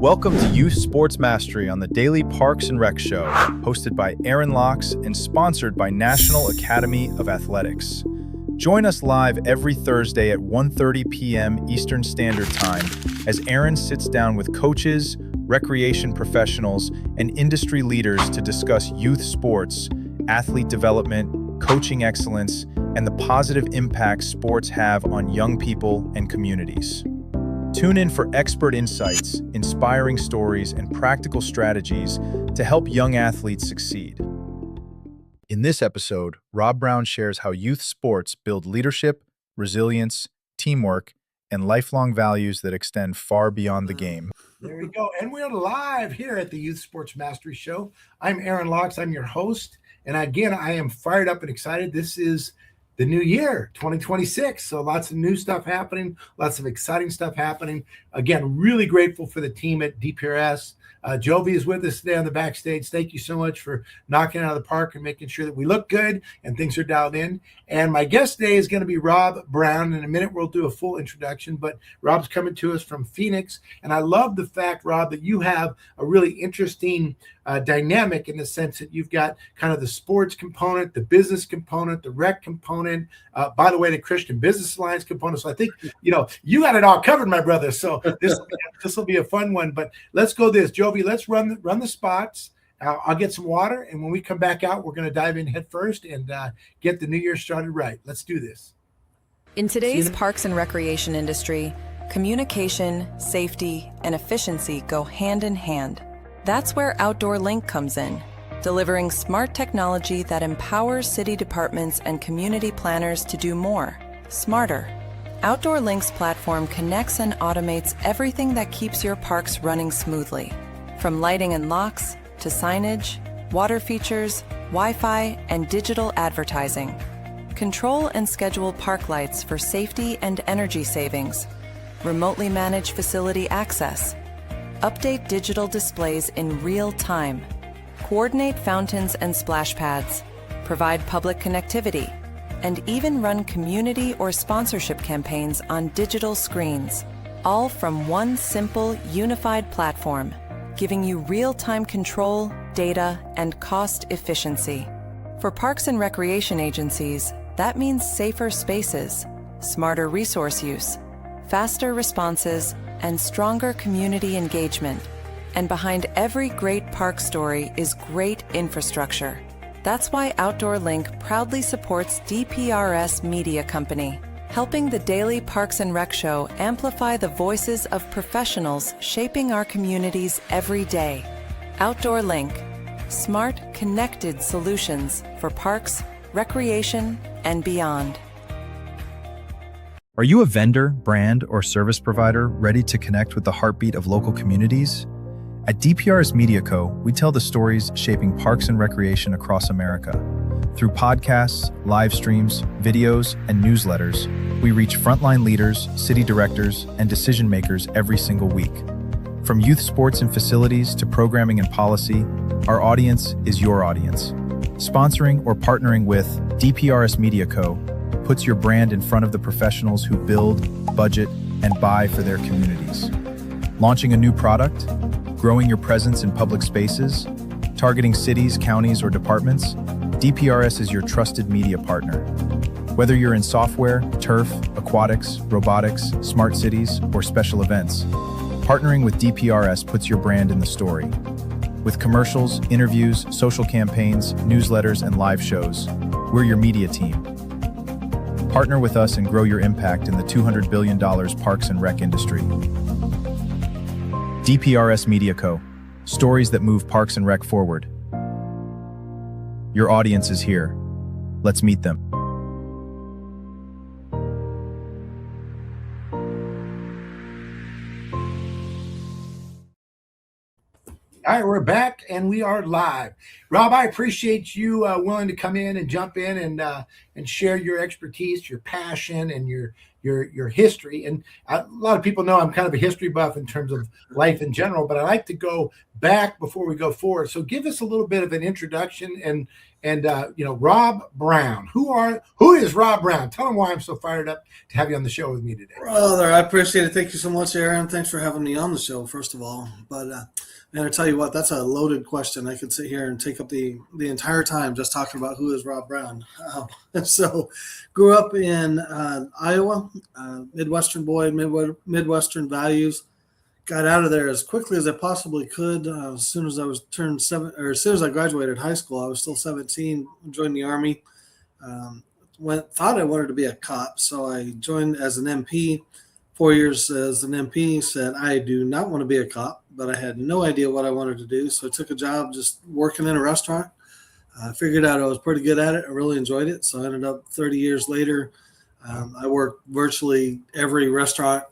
Welcome to Youth Sports Mastery on the Daily Parks and Rec Show, hosted by Aaron Locks and sponsored by National Academy of Athletics. Join us live every Thursday at 1:30 p.m. Eastern Standard Time as Aaron sits down with coaches, recreation professionals, and industry leaders to discuss youth sports, athlete development, coaching excellence, and the positive impact sports have on young people and communities. Tune in for expert insights, inspiring stories, and practical strategies to help young athletes succeed. In this episode, Rob Brown shares how youth sports build leadership, resilience, teamwork, and lifelong values that extend far beyond the game. There we go. And we're live here at the Youth Sports Mastery Show. I'm Aaron Locks. I'm your host. And again, I am fired up and excited. This is the new year, 2026. So lots of new stuff happening, lots of exciting stuff happening. Again, really grateful for the team at DPRS. Jovi is with us today on the backstage. Thank you so much for knocking it out of the park and making sure that we look good and things are dialed in. And my guest today is going to be Rob Brown. In a minute, we'll do a full introduction, but Rob's coming to us from Phoenix. And I love the fact, Rob, that you have a really interesting dynamic in the sense that you've got kind of the sports component, the business component, the rec component, by the way, the Christian Business Alliance component. So I think, you got it all covered, my brother. So this will be a fun one, but let's go this. Jovi, let's run the spots. I'll get some water. And when we come back out, we're going to dive in head first and get the new year started right. Let's do this. In today's parks and recreation industry, communication, safety, and efficiency go hand in hand. That's where Outdoor Link comes in, delivering smart technology that empowers city departments and community planners to do more, smarter. Outdoor Link's platform connects and automates everything that keeps your parks running smoothly, from lighting and locks to signage, water features, Wi-Fi, and digital advertising. Control and schedule park lights for safety and energy savings. Remotely manage facility access. Update digital displays in real time. Coordinate fountains and splash pads. Provide public connectivity. And even run community or sponsorship campaigns on digital screens. All from one simple, unified platform, giving you real-time control, data, and cost efficiency. For parks and recreation agencies, that means safer spaces, smarter resource use, faster responses, and stronger community engagement. And behind every great park story is great infrastructure. That's why Outdoor Link proudly supports DPRS Media Company, helping the Daily Parks and Rec Show amplify the voices of professionals shaping our communities every day. Outdoor Link, smart, connected solutions for parks, recreation, and beyond. Are you a vendor, brand, or service provider ready to connect with the heartbeat of local communities? At DPRS Media Co., we tell the stories shaping parks and recreation across America. Through podcasts, live streams, videos, and newsletters, we reach frontline leaders, city directors, and decision makers every single week. From youth sports and facilities to programming and policy, our audience is your audience. Sponsoring or partnering with DPRS Media Co. puts your brand in front of the professionals who build, budget, and buy for their communities. Launching a new product, growing your presence in public spaces, targeting cities, counties, or departments, DPRS is your trusted media partner. Whether you're in software, turf, aquatics, robotics, smart cities, or special events, partnering with DPRS puts your brand in the story. With commercials, interviews, social campaigns, newsletters, and live shows, we're your media team. Partner with us and grow your impact in the $200 billion parks and rec industry. DPRS Media Co. Stories that move parks and rec forward. Your audience is here. Let's meet them. All right, we're back and we are live. Rob, I appreciate you willing to come in and jump in and share your expertise, your passion, and your your history. And a lot of people know I'm kind of a history buff in terms of life in general, but I like to go back before we go forward. So give us a little bit of an introduction and Rob Brown. Who is Rob Brown? Tell them why I'm so fired up to have you on the show with me today. Brother, I appreciate it. Thank you so much, Aaron. Thanks for having me on the show, first of all. But man, I tell you what, that's a loaded question. I could sit here and take up the entire time just talking about who is Rob Brown. So, grew up in Iowa, Midwestern boy, Midwestern values. Got out of there as quickly as I possibly could. As soon as I was turned 7, or as soon as I graduated high school, I was still 17. Joined the Army. Thought I wanted to be a cop, so I joined as an MP. 4 years as an MP. Said I do not want to be a cop, but I had no idea what I wanted to do. So I took a job just working in a restaurant. I figured out I was pretty good at it. I really enjoyed it. So I ended up 30 years later. I worked virtually every restaurant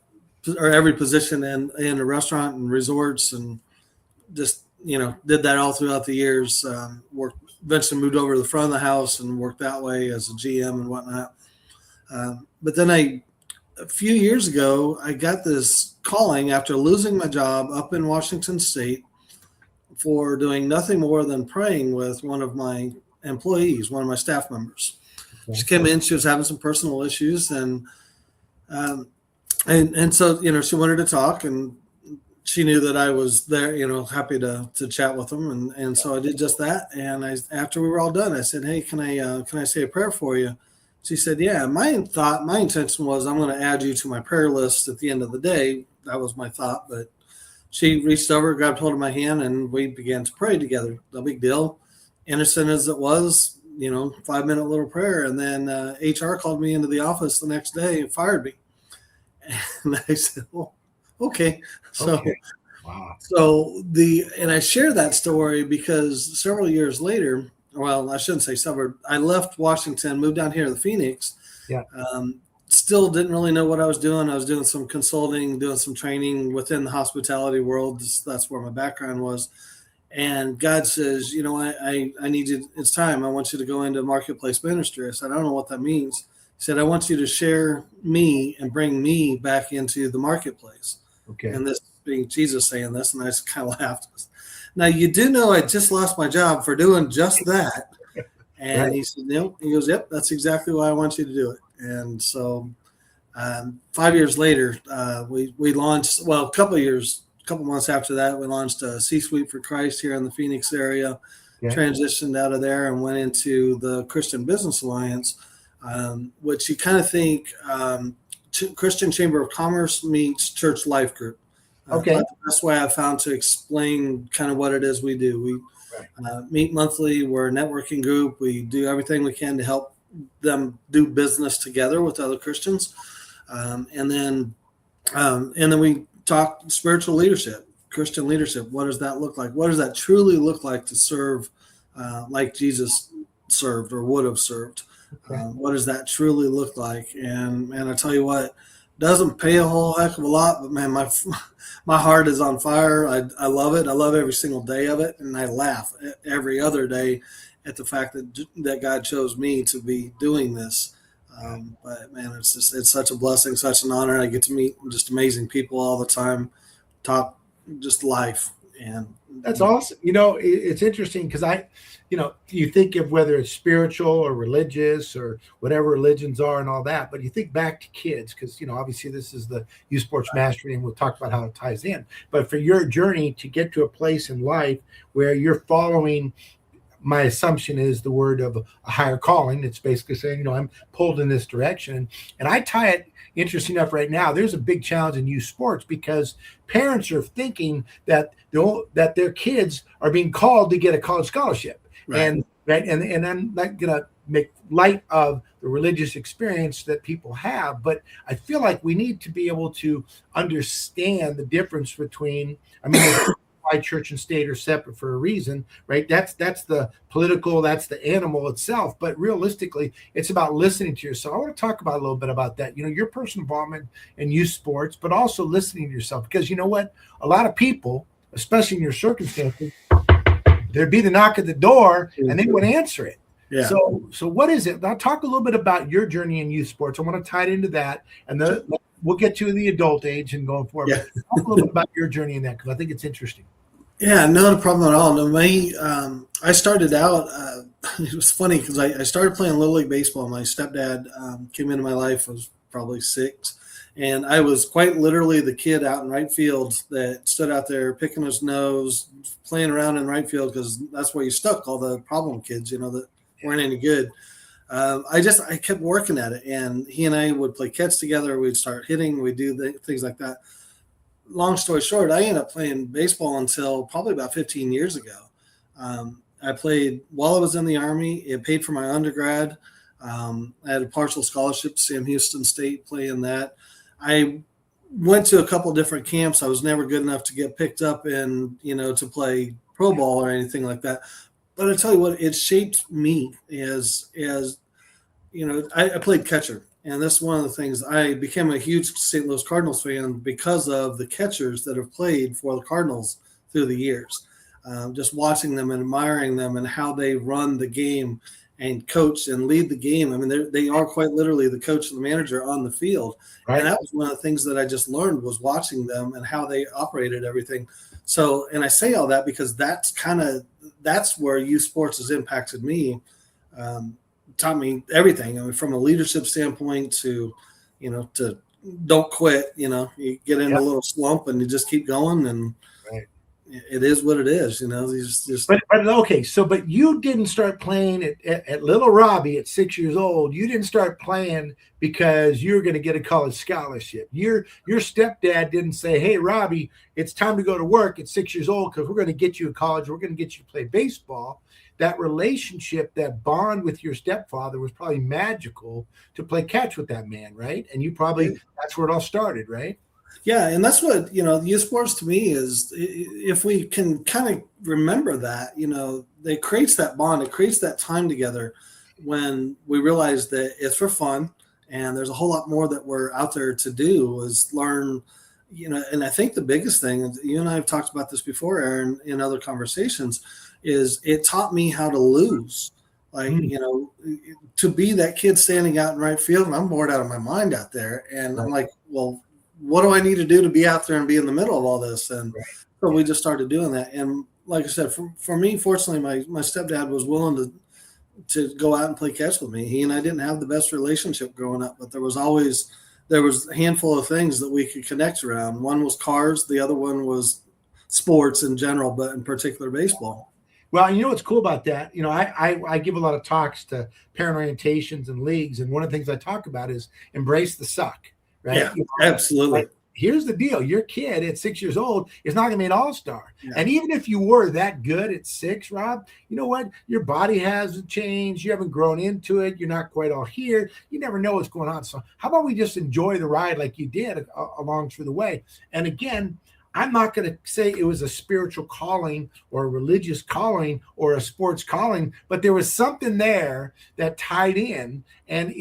or every position in a restaurant and resorts, and just did that all throughout the years. Eventually moved over to the front of the house and worked that way as a GM and whatnot. But then a few years ago, I got this calling after losing my job up in Washington State for doing nothing more than praying with one of my employees, one of my staff members. Okay. She came in, she was having some personal issues, and so she wanted to talk, and she knew that I was there, happy to chat with them, and so I did just that. And after we were all done, I said, "Hey, can I say a prayer for you?" She said, "Yeah." My intention was, I'm going to add you to my prayer list at the end of the day. That was my thought, but she reached over, grabbed hold of my hand, and we began to pray together. No big deal, innocent as it was, 5-minute little prayer. And then HR called me into the office the next day and fired me. And I said, "Well, okay." So, okay. Wow. And I share that story because several years later, well, I shouldn't say several, I left Washington, moved down here to the Phoenix. Yeah. Still didn't really know what I was doing. I was doing some consulting, doing some training within the hospitality world. That's where my background was. And God says, I need you, it's time. I want you to go into marketplace ministry. I said, "I don't know what that means." He said, "I want you to share me and bring me back into the marketplace." Okay. And this being Jesus saying this, and I just kind of laughed. Now, you do know I just lost my job for doing just that. And right. He said, "No." He goes, "Yep, that's exactly why I want you to do it." And so 5 years later, we launched, well, a couple months after that, we launched a C-Suite for Christ here in the Phoenix area, transitioned out of there and went into the Christian Business Alliance, which you kind of think Christian Chamber of Commerce meets Church Life Group. Okay. That's the best way I've found to explain kind of what it is we do. We meet monthly. We're a networking group. We do everything we can to help them do business together with other Christians. And then we talk spiritual leadership, Christian leadership. What does that look like? What does that truly look like to serve like Jesus served or would have served? Okay. What does that truly look like? And I tell you what, doesn't pay a whole heck of a lot, but man, my heart is on fire. I love it. I love every single day of it, and I laugh every other day at the fact that God chose me to be doing this. But man, it's such a blessing, such an honor. I get to meet just amazing people all the time, talk just life, and that's awesome. It's interesting because you think of whether it's spiritual or religious or whatever religions are and all that, but you think back to kids because, obviously this is the Youth Sports Mastery and we'll talk about how it ties in. But for your journey to get to a place in life where you're following, my assumption is the word of a higher calling. It's basically saying, I'm pulled in this direction. And I tie it, interesting enough, right now, there's a big challenge in youth sports because parents are thinking that their kids are being called to get a college scholarship. Right. And I'm not going to make light of the religious experience that people have, but I feel like we need to be able to understand the difference between, why church and state are separate for a reason, right? That's the political, that's the animal itself. But realistically, it's about listening to yourself. I want to talk about a little bit about that, your personal involvement in youth sports, but also listening to yourself. Because you know what? A lot of people, especially in your circumstances, there'd be the knock at the door and they wouldn't answer it. Yeah. So what is it? Now talk a little bit about your journey in youth sports. I want to tie it into that, and then we'll get to the adult age and going forward. Yeah. But talk a little bit about your journey in that, because I think it's interesting. Yeah, not a problem at all. No, I started out, it was funny because I started playing Little League Baseball. My stepdad came into my life, I was probably 6. And I was quite literally the kid out in right field that stood out there picking his nose, playing around in right field, because that's where you stuck all the problem kids, that weren't any good. I kept working at it, and he and I would play catch together. We'd start hitting. We'd do things like that. Long story short, I ended up playing baseball until probably about 15 years ago. I played while I was in the Army. It paid for my undergrad. I had a partial scholarship to Sam Houston State playing that. I went to a couple different camps. I was never good enough to get picked up and, to play pro ball or anything like that. But I tell you what, it shaped me as I played catcher. And that's one of the things. I became a huge St. Louis Cardinals fan because of the catchers that have played for the Cardinals through the years. Just watching them and admiring them and how they run the game and coach and lead the game. I mean, they are quite literally the coach and the manager on the field. Right. And that was one of the things that I just learned, was watching them and how they operated everything. So, and I say all that because that's where youth sports has impacted me. Taught me everything. I mean, from a leadership standpoint to don't quit, you get in a little slump and you just keep going, and it is what it is, But okay, but you didn't start playing at Little Robbie at 6 years old. You didn't start playing because you were going to get a college scholarship. Your stepdad didn't say, "Hey, Robbie, it's time to go to work at 6 years old because we're going to get you to college. We're going to get you to play baseball." That relationship, that bond with your stepfather was probably magical to play catch with that man, right? And that's where it all started, right? Yeah, and that's what, youth sports to me is, if we can kind of remember that, it creates that bond, it creates that time together when we realize that it's for fun and there's a whole lot more that we're out there to do, is learn, and I think the biggest thing, you and I have talked about this before, Aaron, in other conversations, is it taught me how to lose. Like, to be that kid standing out in right field, and I'm bored out of my mind out there. And I'm like, well, what do I need to do to be out there and be in the middle of all this? And so we just started doing that. And like I said, for me, fortunately, my stepdad was willing to go out and play catch with me. He and I didn't have the best relationship growing up, but there was a handful of things that we could connect around. One was cars. The other one was sports in general, but in particular baseball. Well, what's cool about that? I give a lot of talks to parent orientations and leagues, and one of the things I talk about is embrace the suck, right? Yeah, absolutely. Like, here's the deal. Your kid at 6 years old is not going to be an all-star. Yeah. And even if you were that good at 6, Rob, you know what? Your body hasn't changed. You haven't grown into it. You're not quite all here. You never know what's going on. So how about we just enjoy the ride like you did along through the way? And again, I'm not going to say it was a spiritual calling or a religious calling or a sports calling, but there was something there that tied in. And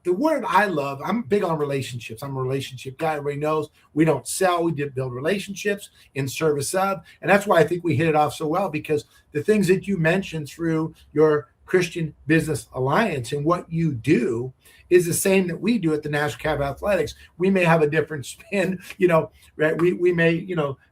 the word I love, I'm big on relationships. I'm a relationship guy. Everybody knows we don't sell, we build relationships in service of. And that's why I think we hit it off so well, because the things that you mentioned through your Christian Business Alliance and what you do is the same that we do at the National Cab Athletics. We may have a different spin, right? We may,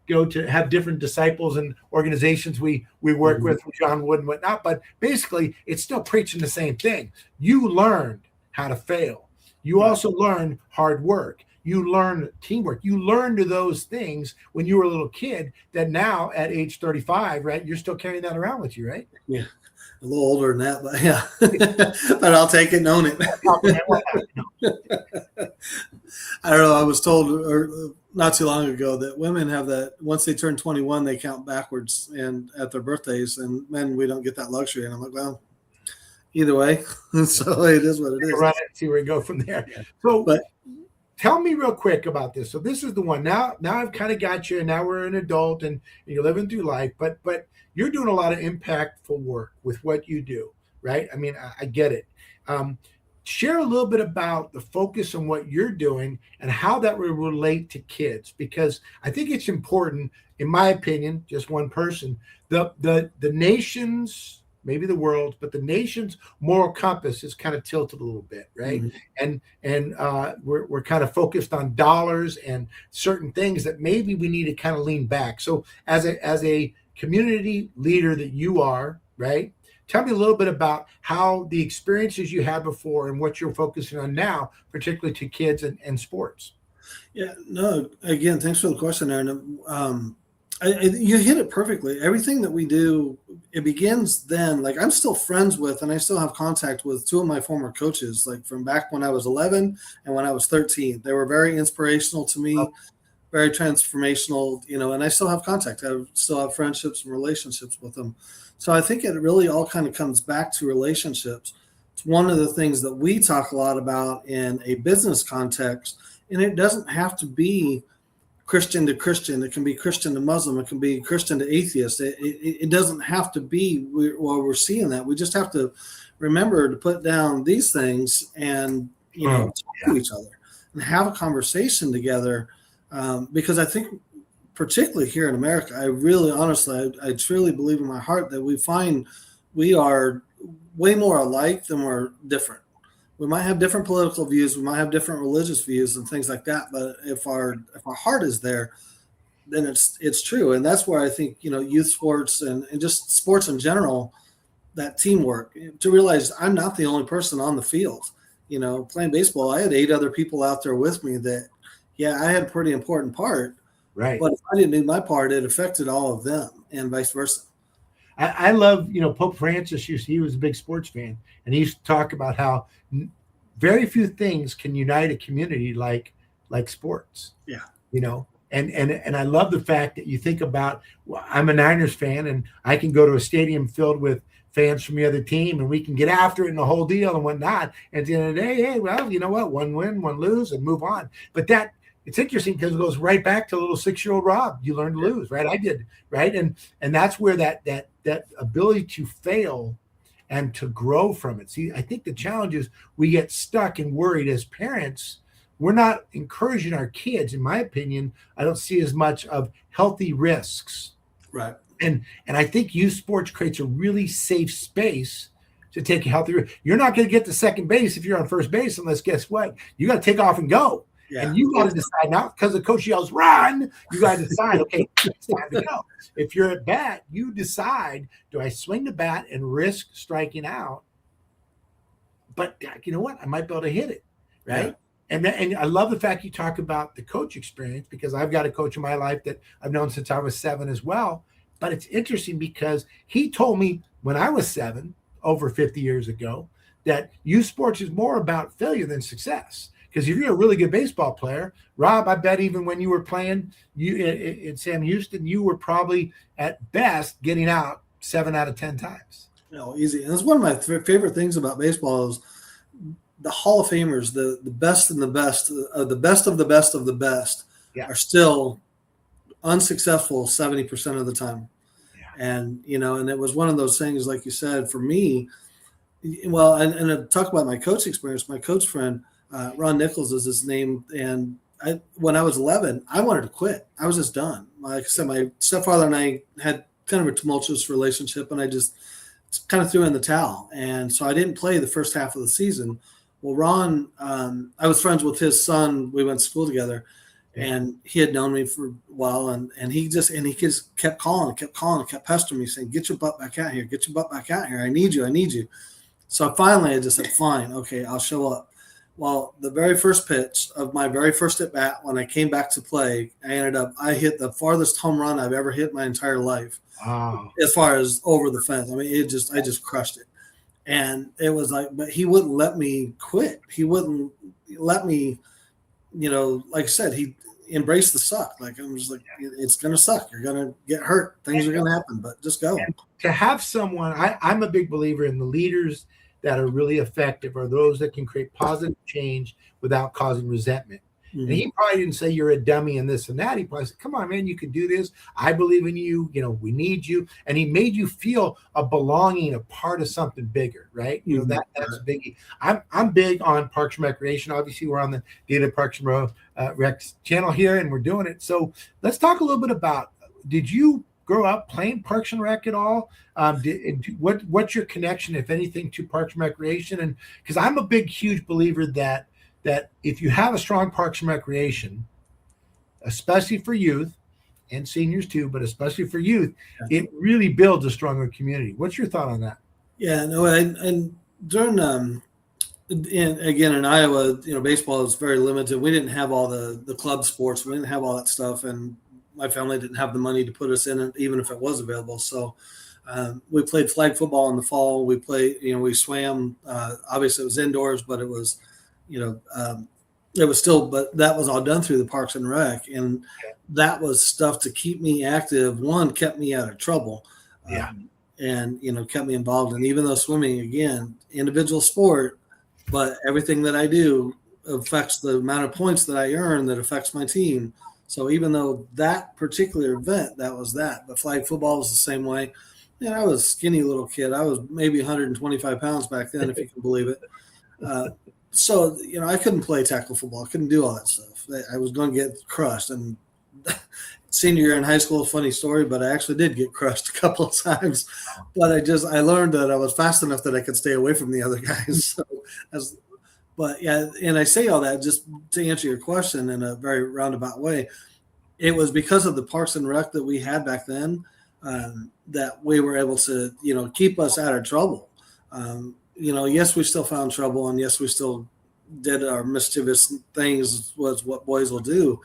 go to have different disciples and organizations we work with John Wood and whatnot, but basically it's still preaching the same thing. You learned how to fail. You also learned hard work. You learn teamwork. You learned those things when you were a little kid that now at age 35, right, you're still carrying that around with you, right? Yeah. A little older than that, but yeah, but I'll take it and own it. I don't know. I was told not too long ago that women have that once they turn 21, they count backwards and at their birthdays, and men, we don't get that luxury. And I'm like, well, either way, so it is what it is. Right. See where we go from there. Yeah. So, but tell me real quick about this. So this is the one. Now I've kind of got you, and now we're an adult, and you're living through life, but you're doing a lot of impactful work with what you do, right? I mean, I get it. Share a little bit about the focus on what you're doing and how that will relate to kids, because I think it's important, in my opinion, just one person, the nation's maybe the world, but the nation's moral compass is kind of tilted a little bit, right? And we're kind of focused on dollars and certain things that maybe we need to kind of lean back. So as a community leader that you are, right? Tell me a little bit about how the experiences you had before and what you're focusing on now, particularly to kids and sports. Yeah, no, again, thanks for the question, Aaron. You hit it perfectly. Everything that we do, it begins then. Like, I'm still friends with, and I still have contact with two of my former coaches, like from back when I was 11 and when I was 13. They were very inspirational to me, very transformational, and I still have contact. I still have friendships and relationships with them. So I think it really all kind of comes back to relationships. It's one of the things that we talk a lot about in a business context, and it doesn't have to be Christian to Christian. It can be Christian to Muslim. It can be Christian to atheist. It doesn't have to be while we're seeing that. We just have to remember to put down these things and, talk to each other and have a conversation together. Because I think, particularly here in America, I really, honestly, I truly believe in my heart that we find we are way more alike than we're different. We might have different political views, we might have different religious views and things like that. But if our heart is there, then it's true. And that's where I think, youth sports and just sports in general, that teamwork, to realize I'm not the only person on the field. Playing baseball, I had 8 other people out there with me that, I had a pretty important part. Right. But if I didn't do my part, it affected all of them and vice versa. I love, Pope Francis he was a big sports fan, and he used to talk about how very few things can unite a community like sports. Yeah. And I love the fact that you think about, well, I'm a Niners fan, and I can go to a stadium filled with fans from the other team, and we can get after it and the whole deal and whatnot. And at the end of the day, hey, well, you know what? One win, one lose, and move on. But it's interesting because it goes right back to little 6-year-old Rob. You learn to lose, right? I did, right? And that's where that ability to fail and to grow from it. See, I think the challenge is we get stuck and worried as parents. We're not encouraging our kids, in my opinion. I don't see as much of healthy risks. Right. And I think youth sports creates a really safe space to take a healthy risk. You're not going to get to second base if you're on first base unless, guess what? You got to take off and go. Yeah. And you got to decide, not because the coach yells, run, you got to decide, okay, it's time to go. If you're at bat, you decide, do I swing the bat and risk striking out? But you know what? I might be able to hit it, right? Yeah. And I love the fact you talk about the coach experience, because I've got a coach in my life that I've known since I was 7 as well. But it's interesting because he told me when I was 7, over 50 years ago, that youth sports is more about failure than success. Because if you're a really good baseball player, Rob, I bet even when you were playing in Sam Houston, you were probably at best getting out 7 out of 10 times. Easy. And it's one of my favorite things about baseball is the Hall of Famers, the best and the best, the best of the best of the best are still unsuccessful 70% of the time. Yeah. And, and it was one of those things, like you said, for me, well, and to talk about my coach experience, my coach friend, Ron Nichols is his name. And when I was 11, I wanted to quit. I was just done. Like I said, my stepfather and I had kind of a tumultuous relationship, and I just kind of threw in the towel. And so I didn't play the first half of the season. Well, Ron, I was friends with his son. We went to school together, and he had known me for a while. And he just kept calling, kept pestering me, saying, get your butt back out here. Get your butt back out here. I need you. So finally I just said, fine, okay, I'll show up. Well, the very first pitch of my very first at bat, when I came back to play, I hit the farthest home run I've ever hit my entire life. Wow. As far as over the fence. I mean, I just crushed it. And it was like, but he wouldn't let me quit. He wouldn't let me, like I said, he embraced the suck. Like, I'm just like, it's going to suck. You're going to get hurt. Things are going to happen, but just go. And to have someone, I'm a big believer in the leaders that are really effective are those that can create positive change without causing resentment. Mm-hmm. And he probably didn't say you're a dummy and this and that. He probably said, come on, man, you can do this. I believe in you. We need you. And he made you feel a belonging, a part of something bigger, right? Mm-hmm. That's a biggie. I'm big on Parks and Recreation. Obviously, we're on the Data Parks and Rec channel here, and we're doing it. So let's talk a little bit about, did you grow up playing Parks and Rec at all? What's your connection, if anything, to Parks and Recreation? And because I'm a big, huge believer that if you have a strong Parks and Recreation, especially for youth and seniors too, but especially for youth, it really builds a stronger community. What's your thought on that? Yeah, no, and during again in Iowa, baseball is very limited. We didn't have all the club sports. We didn't have all that stuff, and my family didn't have the money to put us in it, even if it was available. So we played flag football in the fall. We we swam. Obviously, it was indoors, but it was, it was still. But that was all done through the Parks and Rec, and that was stuff to keep me active. One, kept me out of trouble. And kept me involved. And even though swimming, again, individual sport, but everything that I do affects the amount of points that I earn, that affects my team. So even though that particular event, that was that, but flag football was the same way. And I was a skinny little kid. I was maybe 125 pounds back then, if you can believe it. So I couldn't play tackle football. I couldn't do all that stuff. I was going to get crushed. And senior year in high school, funny story, but I actually did get crushed a couple of times. But I learned that I was fast enough that I could stay away from the other guys. And I say all that just to answer your question in a very roundabout way. It was because of the Parks and Rec that we had back then that we were able to, keep us out of trouble. Yes, we still found trouble, and yes, we still did our mischievous things, was what boys will do.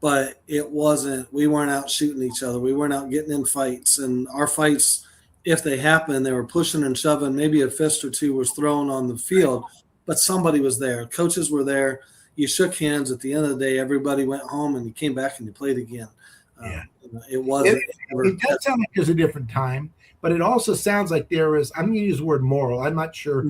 But we weren't out shooting each other. We weren't out getting in fights. And our fights, if they happened, they were pushing and shoving. Maybe a fist or two was thrown on the field, but somebody was there. Coaches were there. You shook hands. At the end of the day, everybody went home and you came back and you played again. It wasn't. It does sound like there's a different time, but it also sounds like there is, I'm going to use the word moral. I'm not sure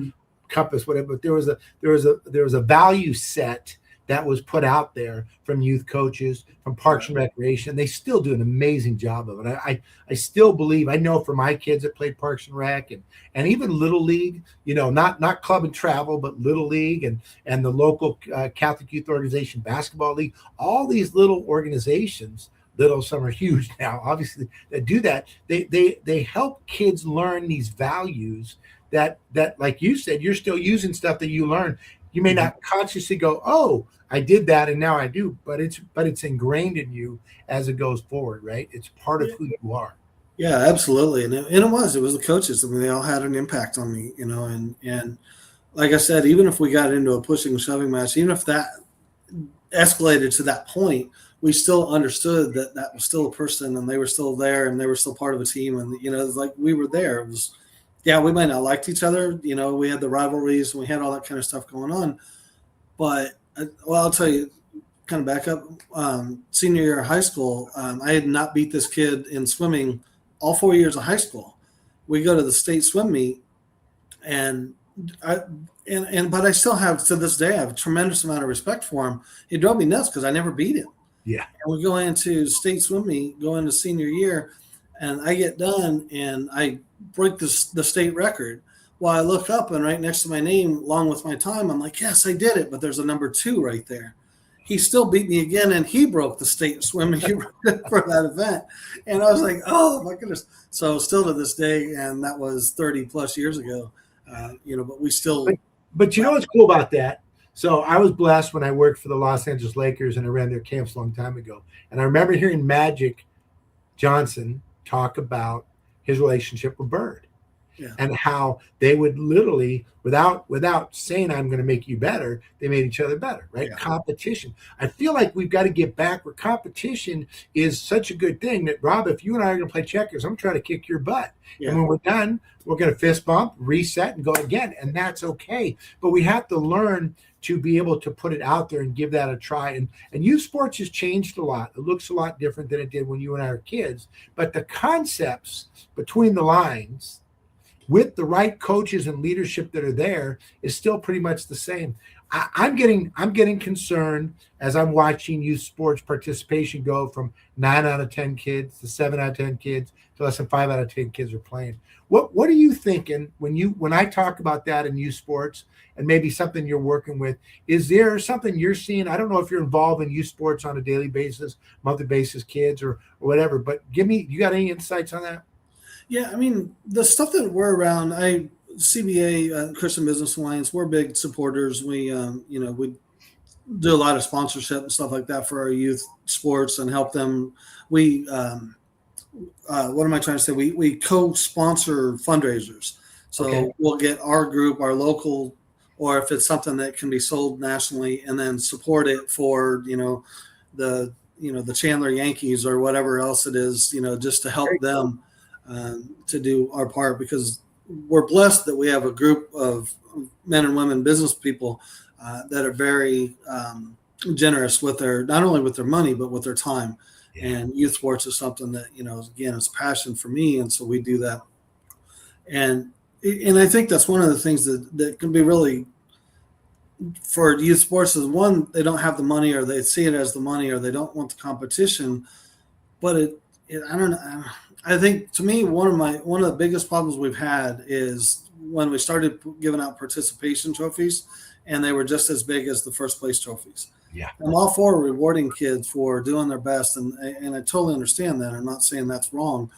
compass, whatever, but there was a value set that was put out there from youth coaches, from Parks and Recreation. They still do an amazing job of it. I still believe, I know for my kids that played Parks and Rec and even Little League, not club and travel, but Little League and the local Catholic Youth Organization Basketball League, all these little organizations, some are huge now, obviously, that do that. They help kids learn these values that, like you said, you're still using stuff that you learned. You may not consciously go, oh, I did that and now I do, but it's ingrained in you as it goes forward, right? It's part of who you are. Yeah, absolutely. And it was the coaches. I mean, they all had an impact on me, and like I said, even if we got into a pushing and shoving match, even if that escalated to that point, we still understood that was still a person and they were still there and they were still part of a team. And, it was like we were there. It was, we might not liked each other. We had the rivalries and we had all that kind of stuff going on. But, I'll tell you, kind of back up, senior year of high school, I had not beat this kid in swimming all 4 years of high school. We go to the state swim meet, but I still have, to this day, I have a tremendous amount of respect for him. He drove me nuts because I never beat him. Yeah. And we go into state swim meet, go into senior year, and I get done and I break the state record. Well, I look up and right next to my name, along with my time, I'm like, yes, I did it. But there's a number 2 right there. He still beat me again, and he broke the state swimming for that event. And I was like, oh, my goodness. So still to this day, and that was 30 plus years ago, but we still. But you know what's cool about that? So I was blessed when I worked for the Los Angeles Lakers, and I ran their camps a long time ago. And I remember hearing Magic Johnson talk about his relationship with Bird. Yeah. And how they would literally, without saying I'm going to make you better, they made each other better, right? Yeah. Competition. I feel like we've got to get back where competition is such a good thing that, Rob, if you and I are going to play checkers, I'm trying to kick your butt. Yeah. And when we're done, we're going to fist bump, reset, and go again. And that's okay. But we have to learn to be able to put it out there and give that a try. And youth sports has changed a lot. It looks a lot different than it did when you and I were kids. But the concepts between the lines, with the right coaches and leadership that are there, is still pretty much the same. I'm getting concerned as I'm watching youth sports participation go from 9 out of 10 kids to 7 out of 10 kids to less than 5 out of 10 kids are playing. What are you thinking when I talk about that in youth sports and maybe something you're working with? Is there something you're seeing? I don't know if you're involved in youth sports on a daily basis, monthly basis, kids or whatever, but you got any insights on that? Yeah, I mean, the stuff that we're around, CBA, Christian Business Alliance, we're big supporters. We we do a lot of sponsorship and stuff like that for our youth sports and help them. We what am I trying to say? We co-sponsor fundraisers. So Okay. we'll get our group, our local, or if it's something that can be sold nationally, and then support it for the Chandler Yankees or whatever else it is, just to help them to do our part, because we're blessed that we have a group of men and women business people that are very generous with not only with their money but with their time. Yeah. And youth sports is something that again, is a passion for me, and so we do that. And I think that's one of the things that can be really for youth sports is, one, they don't have the money, or they see it as the money, or they don't want the competition. But I don't know. I think, to me, one of the biggest problems we've had is when we started giving out participation trophies, and they were just as big as the first place trophies. Yeah. I'm all for rewarding kids for doing their best, and I totally understand that. I'm not saying that's wrong,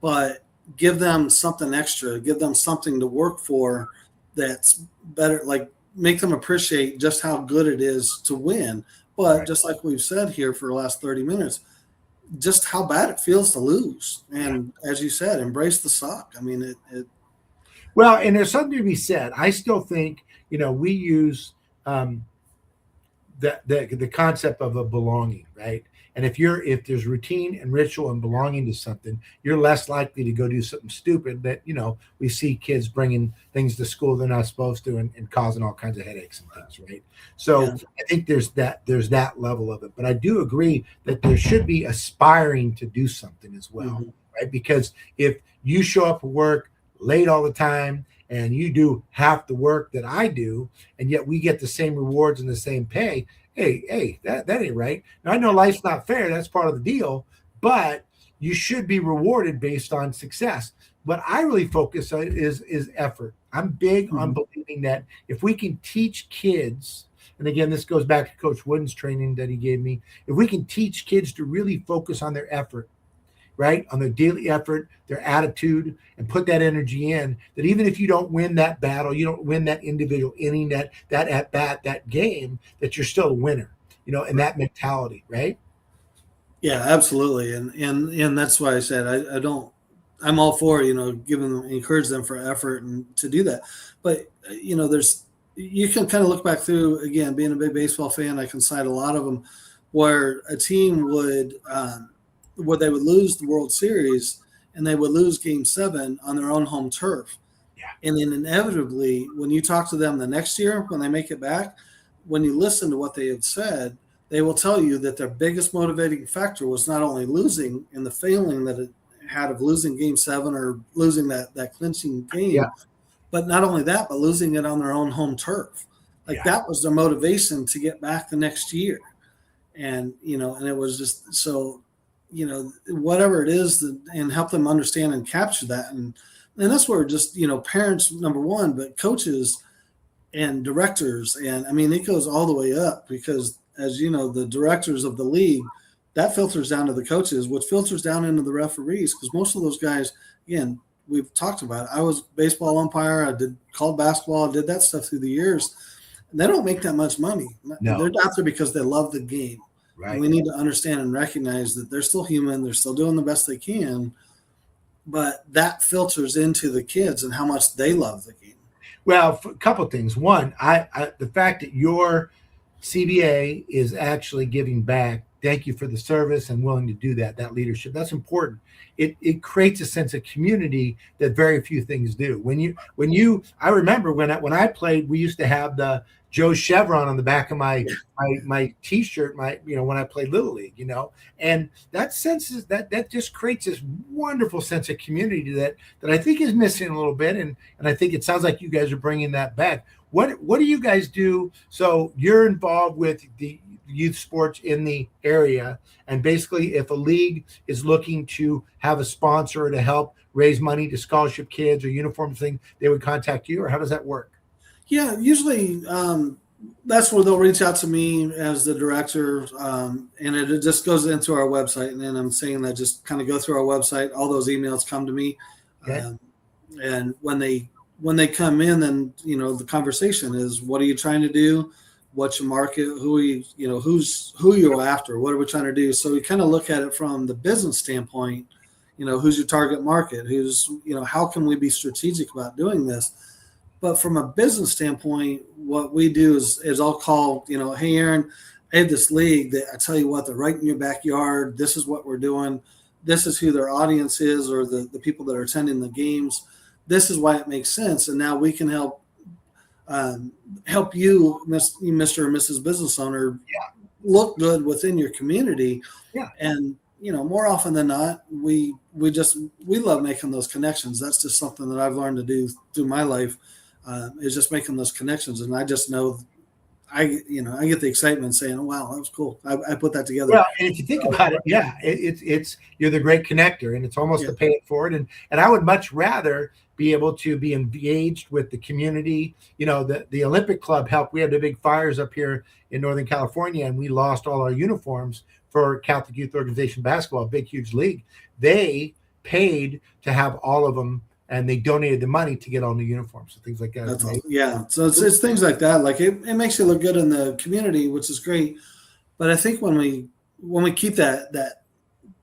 but give them something extra, give them something to work for that's better, like make them appreciate just how good it is to win. But just like we've said here for the last 30 minutes, just how bad it feels to lose. And as you said, embrace the suck. I mean, Well, and there's something to be said. I still think, we use the concept of a belonging, right? And if there's routine and ritual and belonging to something, you're less likely to go do something stupid that, we see kids bringing things to school they're not supposed to and causing all kinds of headaches and things, right? So Yeah. I think there's that level of it. But I do agree that there should be aspiring to do something as well, right? Because if you show up at work late all the time and you do half the work that I do, and yet we get the same rewards and the same pay, hey, that ain't right. Now, I know life's not fair. That's part of the deal, but you should be rewarded based on success. What I really focus on is effort. I'm big on believing that if we can teach kids, and again, this goes back to Coach Wooden's training that he gave me, if we can teach kids to really focus on their effort, right, on their daily effort, their attitude, and put that energy in, that even if you don't win that battle, you don't win that individual inning, that at bat, that game, that you're still a winner, and that mentality, right? Yeah, absolutely. And that's why I said I'm all for, encourage them for effort and to do that. But, you can kind of look back through, again, being a big baseball fan, I can cite a lot of them where a team where they would lose the World Series and they would lose Game 7 on their own home turf. Yeah. And then inevitably, when you talk to them the next year, when they make it back, when you listen to what they had said, they will tell you that their biggest motivating factor was not only losing and the failing that it had of losing Game 7 or losing that clinching game, but not only that, but losing it on their own home turf. That was their motivation to get back the next year. And, and it was just so, whatever it is, and help them understand and capture that. And that's where just, parents, number one, but coaches and directors. And I mean, it goes all the way up because, as you know, the directors of the league, that filters down to the coaches, which filters down into the referees. Because most of those guys, again, we've talked about it. I was baseball umpire. I called basketball. I did that stuff through the years. And they don't make that much money. No. They're out there because they love the game. Right. And we need to understand and recognize that they're still human. They're still doing the best they can. But that filters into the kids and how much they love the game. Well, a couple of things. One, the fact that your CBA is actually giving back thank you for the service, and willing to do that leadership. That's important. It creates a sense of community that very few things do. I remember when I played, we used to have the Joe Chevron on the back of my t-shirt, when I played Little League, and that sense is that just creates this wonderful sense of community that I think is missing a little bit. And I think it sounds like you guys are bringing that back. What do you guys do? So you're involved with the youth sports in the area, and basically if a league is looking to have a sponsor to help raise money to scholarship kids or uniform thing, they would contact you, or how does that work? Yeah, usually that's where they'll reach out to me as the director, and it just goes into our website. And then I'm saying that just kind of go through our website. All those emails come to me, okay. And when they come in, then the conversation is, what are you trying to do? What's your market? Who are you? Who you're after? What are we trying to do? So we kind of look at it from the business standpoint. Who's your target market? How can we be strategic about doing this? But from a business standpoint, what we do is I'll call, hey, Aaron, I have this league that I tell you what, they're right in your backyard. This is what we're doing. This is who their audience is, or the people that are attending the games. This is why it makes sense. And now we can help you, Mr. or Mrs. Business Owner, look good within your community. Yeah. And, more often than not, we love making those connections. That's just something that I've learned to do through my life. Is just making those connections, and I just know, I get the excitement saying, "Oh, wow, that was cool. I put that together." Well, and if you think about it, it's you're the great connector, and it's almost to pay it forward. And I would much rather be able to be engaged with the community. The Olympic Club helped. We had the big fires up here in Northern California, and we lost all our uniforms for Catholic Youth Organization basketball, a big, huge league. They paid to have all of them, and they donated the money to get all new uniforms and things like that. Yeah. So it's things like that. Like it makes you look good in the community, which is great. But I think when we keep that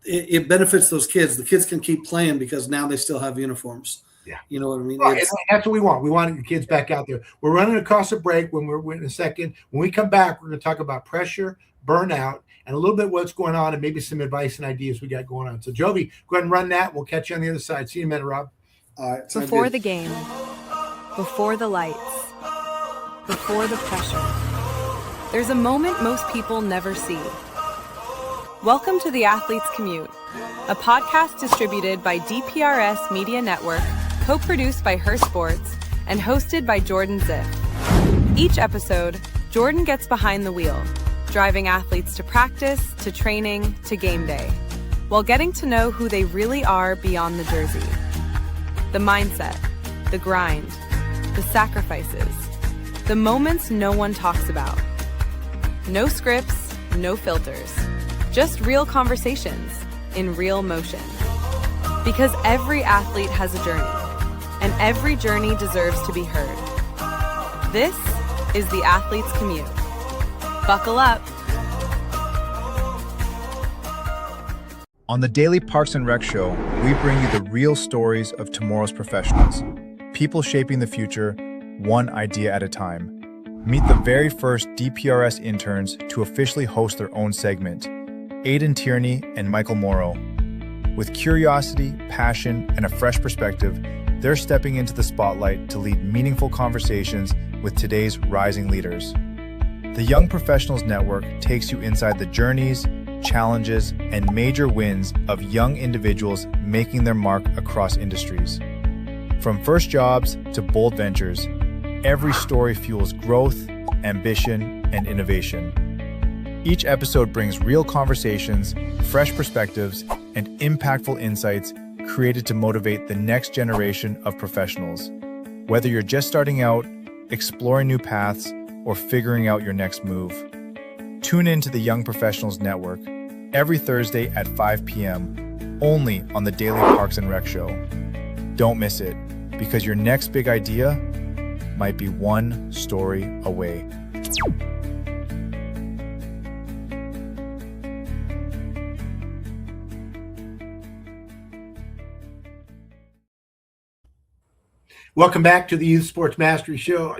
it benefits those kids. The kids can keep playing because now they still have uniforms. Yeah. You know what I mean? Well, that's what we want. We want the kids back out there. We're running across a break we're in a second. When we come back, we're going to talk about pressure, burnout, and a little bit what's going on, and maybe some advice and ideas we got going on. So Jovi, go ahead and run that. We'll catch you on the other side. See you in a minute, Rob. All right. Before the game, before the lights, before the pressure, there's a moment most people never see. Welcome to The Athlete's Commute, a podcast distributed by DPRS Media Network, co-produced by Her Sports, and hosted by Jordan Ziff. Each episode, Jordan gets behind the wheel, driving athletes to practice, to training, to game day, while getting to know who they really are beyond the jersey. The mindset, the grind, the sacrifices, the moments no one talks about. No scripts, no filters, just real conversations in real motion. Because every athlete has a journey, and every journey deserves to be heard. This is The Athlete's Commute. Buckle up. On the Daily Parks and Rec Show, we bring you the real stories of tomorrow's professionals. People shaping the future, one idea at a time. Meet the very first DPRS interns to officially host their own segment, Aiden Tierney and Michael Morrow. With curiosity, passion, and a fresh perspective, they're stepping into the spotlight to lead meaningful conversations with today's rising leaders. The Young Professionals Network takes you inside the journeys, challenges, and major wins of young individuals making their mark across industries. From first jobs to bold ventures, every story fuels growth, ambition, and innovation. Each episode brings real conversations, fresh perspectives, and impactful insights created to motivate the next generation of professionals. Whether you're just starting out, exploring new paths, or figuring out your next move. Tune in to the Young Professionals Network every Thursday at 5 p.m. only on the Daily Parks and Rec Show. Don't miss it, because your next big idea might be one story away. Welcome back to the Youth Sports Mastery Show.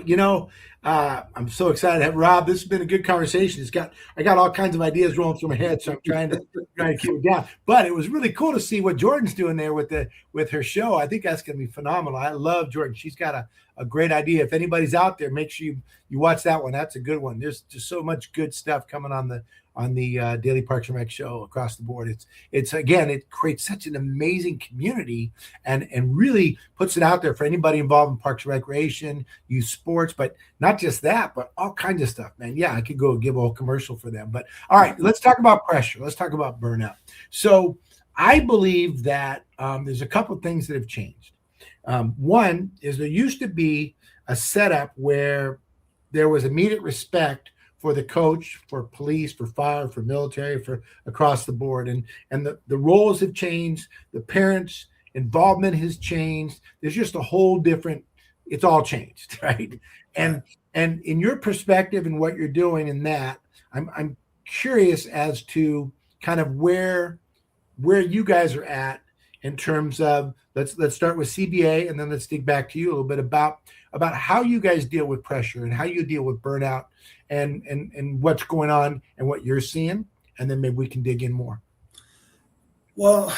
I'm so excited to have Rob. This has been a good conversation. I got all kinds of ideas rolling through my head, so I'm trying to keep it down. But it was really cool to see what Jordan's doing there with her show. I think that's going to be phenomenal. I love Jordan. She's got a great idea. If anybody's out there, make sure you watch that one. That's a good one. There's just so much good stuff coming on the Daily Parks and Rec show across the board. It's again, it creates such an amazing community and really puts it out there for anybody involved in parks and recreation, youth sports, but not just that, but all kinds of stuff, man. Yeah, I could go give a whole commercial for them. But all right, let's talk about pressure. Let's talk about burnout. So I believe that there's a couple of things that have changed. One is there used to be a setup where there was immediate respect for the coach, for police, for fire, for military, for across the board. And the roles have changed. The parents' involvement has changed. There's just a whole different, it's all changed, right? And in your perspective and what you're doing in that, I'm curious as to kind of where you guys are at in terms of, let's start with CBA and then let's dig back to you a little bit about how you guys deal with pressure and how you deal with burnout and what's going on and what you're seeing, and then maybe we can dig in more. Well,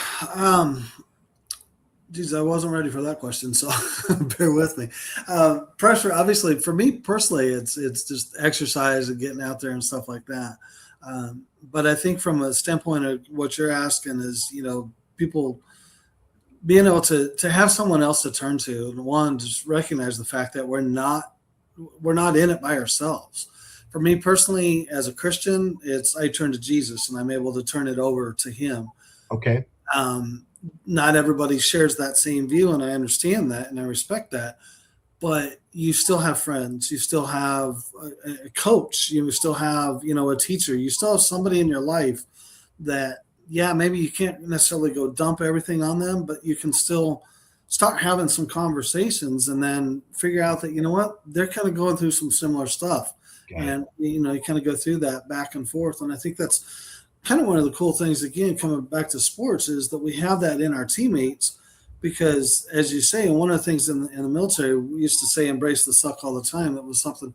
geez, I wasn't ready for that question, so bear with me. Pressure, obviously, for me personally, it's just exercise and getting out there and stuff like that. But I think from a standpoint of what you're asking is, people being able to have someone else to turn to, and one, just recognize the fact that we're not in it by ourselves. For me personally, as a Christian, I turn to Jesus and I'm able to turn it over to him. Okay. Not everybody shares that same view, and I understand that and I respect that. But you still have friends, you still have a coach, you still have, a teacher, you still have somebody in your life that, yeah, maybe you can't necessarily go dump everything on them, but you can still start having some conversations and then figure out that, what, they're kind of going through some similar stuff. And, you kind of go through that back and forth. And I think that's kind of one of the cool things, again, coming back to sports, is that we have that in our teammates because, as you say, one of the things in the military, we used to say embrace the suck all the time. That was something,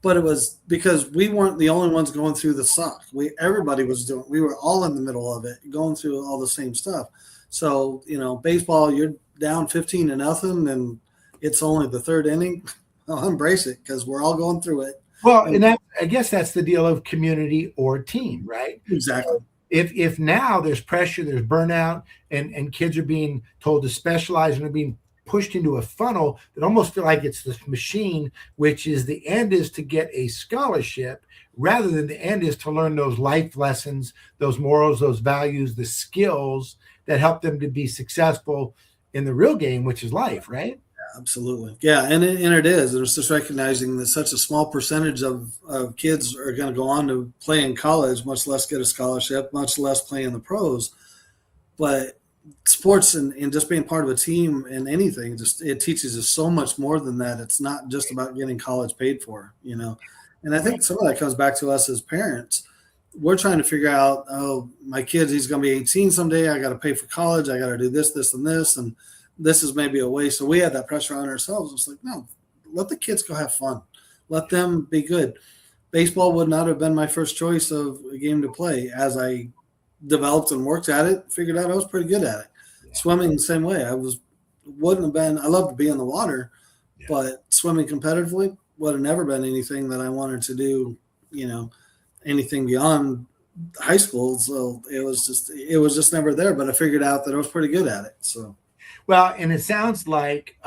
but it was because we weren't the only ones going through the suck. Everybody was doing, we were all in the middle of it, going through all the same stuff. So, baseball, you're down 15-0 and it's only the third inning. I'll embrace it because we're all going through it. Well, and I guess that's the deal of community or team, right? Exactly. If now there's pressure, there's burnout, and kids are being told to specialize and are being pushed into a funnel that almost feel like it's this machine, which is the end is to get a scholarship rather than the end is to learn those life lessons, those morals, those values, the skills that help them to be successful in the real game, which is life, right? Absolutely. Yeah. And it is. It's just recognizing that such a small percentage of kids are going to go on to play in college, much less get a scholarship, much less play in the pros. But sports and just being part of a team and anything, it teaches us so much more than that. It's not just about getting college paid for, And I think some of that comes back to us as parents. We're trying to figure out, my kid, he's going to be 18 someday. I got to pay for college. I got to do this, this, and this. And this is maybe a way. So we had that pressure on ourselves. It's like, no, let the kids go have fun. Let them be good. Baseball would not have been my first choice of a game to play. As I developed and worked at it, figured out I was pretty good at it. Yeah. Swimming the same way. I love to be in the water, but swimming competitively would have never been anything that I wanted to do, anything beyond high school. So it was just never there, but I figured out that I was pretty good at it. So. Well, and it sounds like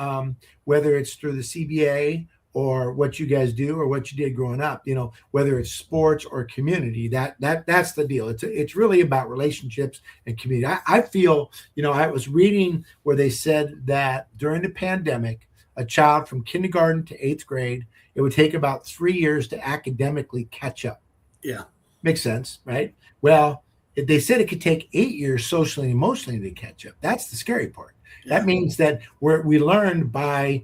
whether it's through the CBA or what you guys do or what you did growing up, whether it's sports or community, that's the deal. It's really about relationships and community. I feel, I was reading where they said that during the pandemic, a child from kindergarten to 8th grade, it would take about 3 years to academically catch up. Yeah. Makes sense, right? Well, they said it could take 8 years socially and emotionally to catch up. That's the scary part. That means that we learned by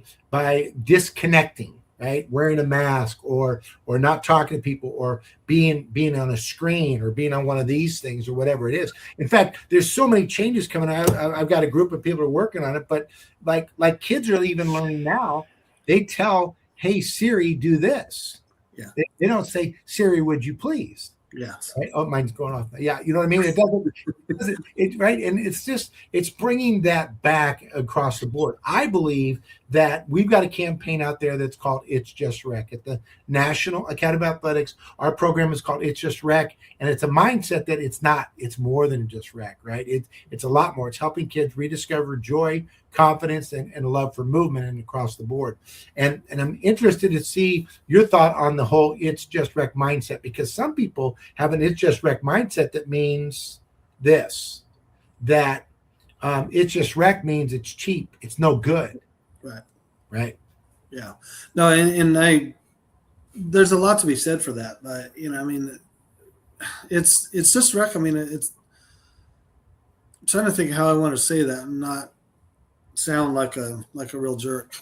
disconnecting, right? Wearing a mask or not talking to people or being on a screen or being on one of these things or whatever it is. In fact, there's so many changes coming out. I've got a group of people who are working on it, but like kids are even learning now. They tell, "Hey Siri, do this." Yeah. They don't say, "Siri, would you please?" Yes. Right? Oh, mine's going off. Yeah, you know what I mean? It right? And it's bringing that back across the board. I believe that we've got a campaign out there that's called It's Just Rec. At the National Academy of Athletics, our program is called It's Just Rec, and it's a mindset that it's more than just rec, right? It's a lot more. It's helping kids rediscover joy, confidence, and a love for movement and across the board. And I'm interested to see your thought on the whole It's Just Rec mindset, because some people have an It's Just Rec mindset that means this, that It's Just Rec means it's cheap, it's no good. Right. Yeah. No, and there's a lot to be said for that, but I mean, it's just rec. I mean, I'm trying to think how I want to say that and not sound like a real jerk,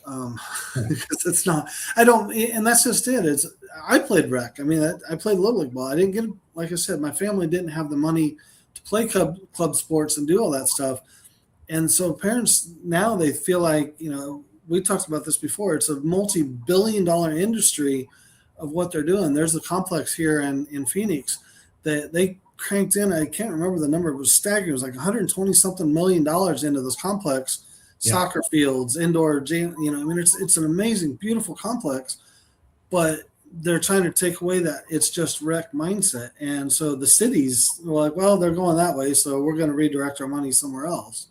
because it's not. I don't, and that's just it. I played rec. I mean, I played little league ball. I didn't get, like I said, my family didn't have the money to play club sports and do all that stuff, and so parents now, they feel like, we talked about this before. It's a multi-billion-dollar industry of what they're doing. There's a complex here in Phoenix that they cranked in. I can't remember the number. It was staggering. It was like 120 something $million into this complex. Yeah. Soccer fields, indoor gym. I mean, it's an amazing, beautiful complex, but they're trying to take away that It's Just Rec mindset. And so the cities were like, well, they're going that way, so we're going to redirect our money somewhere else.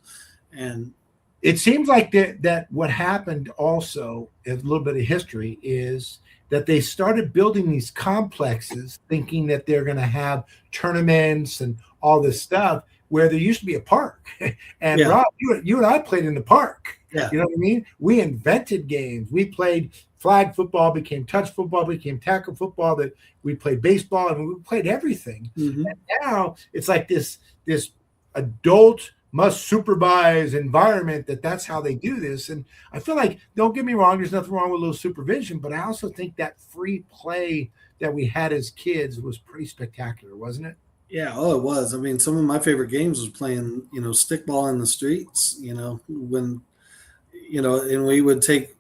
And it seems like that what happened also, a little bit of history, is that they started building these complexes thinking that they're going to have tournaments and all this stuff where there used to be a park. And yeah. Rob, you and I played in the park. Yeah. You know what I mean? We invented games. We played flag football, became touch football, became tackle football, that we played baseball, and we played everything. Mm-hmm. And now it's like this adult must supervise environment that's how they do this. And I feel like, don't get me wrong, there's nothing wrong with a little supervision, but I also think that free play that we had as kids was pretty spectacular, wasn't it? Yeah, it was. I mean, some of my favorite games was playing, stickball in the streets, when, and we would take,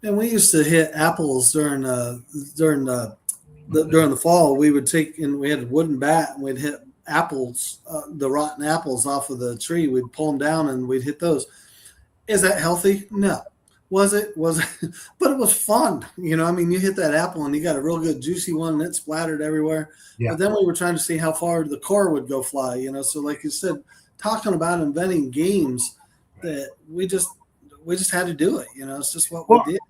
and we used to hit apples during the fall. We would take, and we had a wooden bat, and we'd hit apples, the rotten apples off of the tree. We'd pull them down and we'd hit those. Is that healthy? No. Was it? But it was fun. I mean, you hit that apple and you got a real good juicy one and it splattered everywhere. Yeah. But then we were trying to see how far the core would go fly, So like you said, talking about inventing games that we just had to do it. It's just what we did.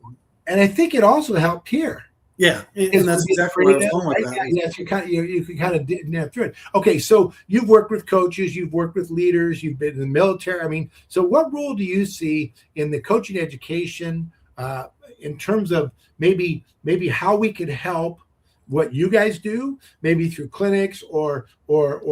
And I think it also helped here. Yeah, and that's exactly where I was going with that. Yes, you can kind of nap through it. Okay, so you've worked with coaches, you've worked with leaders, you've been in the military. I mean, so what role do you see in the coaching education in terms of maybe how we could help what you guys do, maybe through clinics or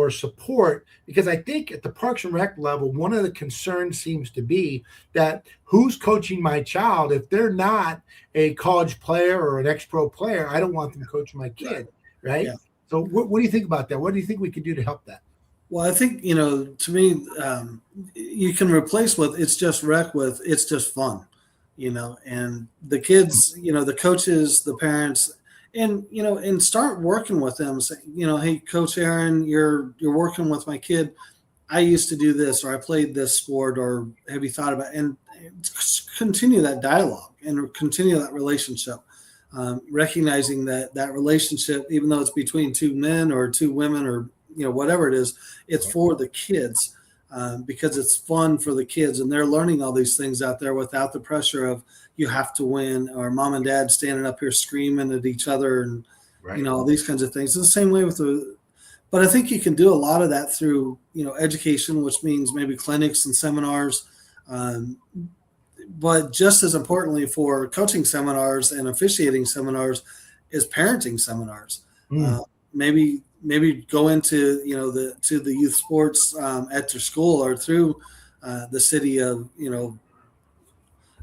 support? Because I think at the Parks and Rec level, one of the concerns seems to be that who's coaching my child? If they're not a college player or an ex-pro player, I don't want them coaching my kid, right? Yeah. So what do you think about that? What do you think we could do to help that? Well, I think, to me, you can replace with It's Just Rec with It's Just Fun, and the kids, the coaches, the parents, and and start working with them. Say, hey, Coach Aaron, you're working with my kid. I used to do this, or I played this sport, or have you thought about it? And continue that dialogue and continue that relationship, recognizing that relationship, even though it's between two men or two women or whatever it is, it's for the kids, because it's fun for the kids, and they're learning all these things out there without the pressure of you have to win, or mom and dad standing up here screaming at each other, and right. All these kinds of things. It's the same way with but I think you can do a lot of that through education, which means maybe clinics and seminars, but just as importantly for coaching seminars and officiating seminars is parenting seminars. Maybe go into to the youth sports at your school or through the city of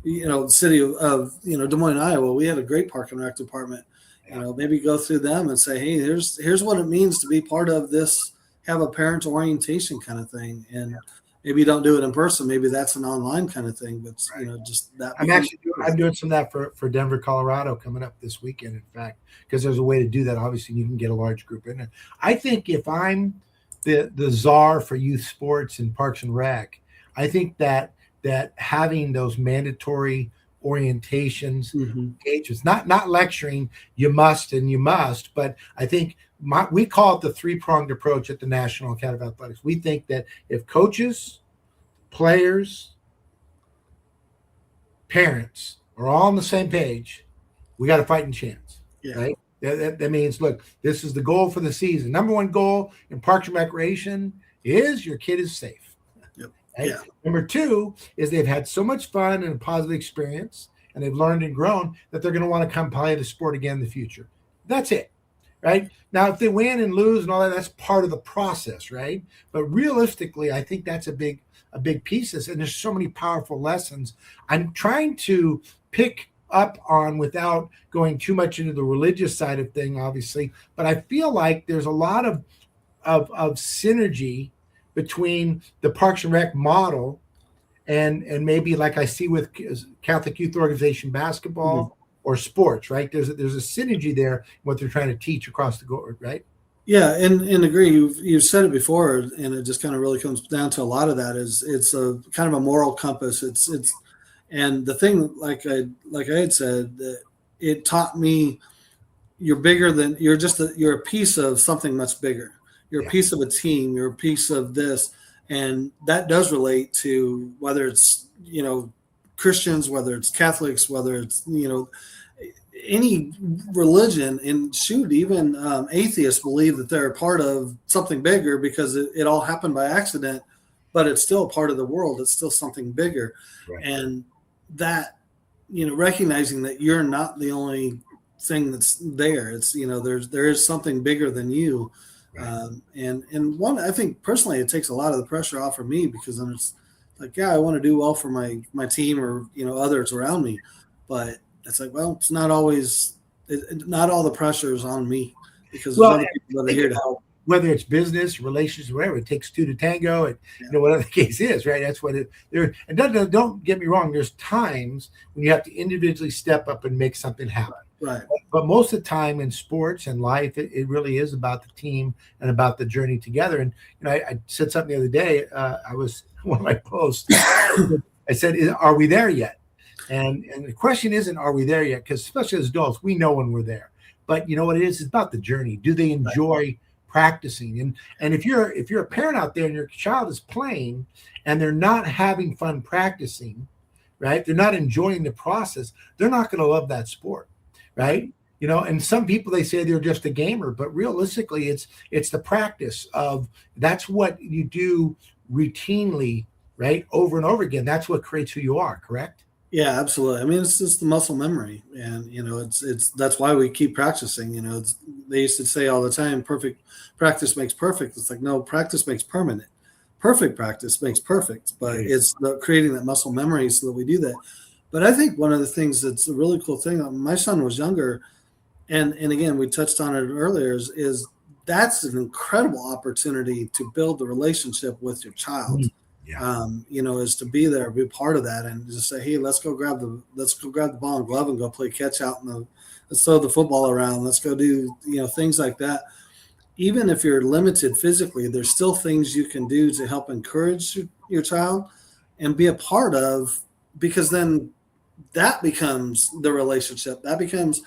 the city of Des Moines, Iowa, we had a great park and rec department. Maybe go through them and say, hey, here's what it means to be part of this, have a parent orientation kind of thing. And maybe you don't do it in person. Maybe that's an online kind of thing, but just that. I'm doing some of that for Denver, Colorado coming up this weekend, in fact, because there's a way to do that. Obviously, you can get a large group in it. I think if I'm the czar for youth sports and Parks and Rec, I think that having those mandatory orientations, engagements, not lecturing, you must, but I think we call it the three-pronged approach at the National Academy of Athletics. We think that if coaches, players, parents are all on the same page, we got a fighting chance, right? That means, look, this is the goal for the season. Number one goal in Parks and Recreation is your kid is safe. Right? Yeah. Number two is they've had so much fun and a positive experience, and they've learned and grown that they're going to want to come play the sport again in the future. That's it, right? Now, if they win and lose and all that, that's part of the process, right? But realistically, I think that's a big piece of this, and there's so many powerful lessons. I'm trying to pick up on without going too much into the religious side of thing, obviously, but I feel like there's a lot of synergy between the Parks and Rec model and maybe like I see with Catholic Youth Organization basketball or sports, right? There's a synergy there, what they're trying to teach across the board, right? Yeah, and agree. You've said it before, and it just kind of really comes down to a lot of that is it's a kind of a moral compass. It's and the thing, like I had said, that it taught me you're bigger than you're a piece of something much bigger. You're a piece of a team. You're a piece of this, and that does relate to whether it's Christians, whether it's Catholics, whether it's any religion, and even atheists believe that they're a part of something bigger because it all happened by accident, but it's still a part of the world. It's still something bigger, right. And that recognizing that you're not the only thing that's there. It's there is something bigger than you. Right. And one, I think personally, it takes a lot of the pressure off of me because then it's like, I want to do well for my team or, others around me. But it's like, well, it's not always, not all the pressure is on me because there's other people that are here to help. Whether it's business, relationships, whatever, it takes two to tango, and whatever the case is, right? That's what it there. And don't get me wrong. There's times when you have to individually step up and make something happen. Right. But most of the time in sports and life, it really is about the team and about the journey together. And I said something the other day. I was one of my posts. I said, "Are we there yet?" And the question isn't, "Are we there yet?" Because especially as adults, we know when we're there. But you know what it is? It's about the journey. Do they enjoy practicing? And if you're a parent out there and your child is playing and they're not having fun practicing, right? They're not enjoying the process. They're not going to love that sport. Right. And some people, they say they're just a gamer, but realistically it's the practice of that's what you do routinely, right? Over and over again. That's what creates who you are. Correct. Yeah, absolutely. I mean, it's just the muscle memory, and it's that's why we keep practicing. They used to say all the time, perfect practice makes perfect. It's like, no, practice makes permanent. Perfect practice makes perfect, but it's creating that muscle memory so that we do that. But I think one of the things that's a really cool thing, my son was younger, and again, we touched on it earlier, is that's an incredible opportunity to build the relationship with your child. Yeah. Is to be there, be part of that, and just say, hey, let's go grab the ball and glove and go play catch out let's throw the football around. Let's go do, things like that. Even if you're limited physically, there's still things you can do to help encourage your child and be a part of, because then that becomes the relationship. That becomes,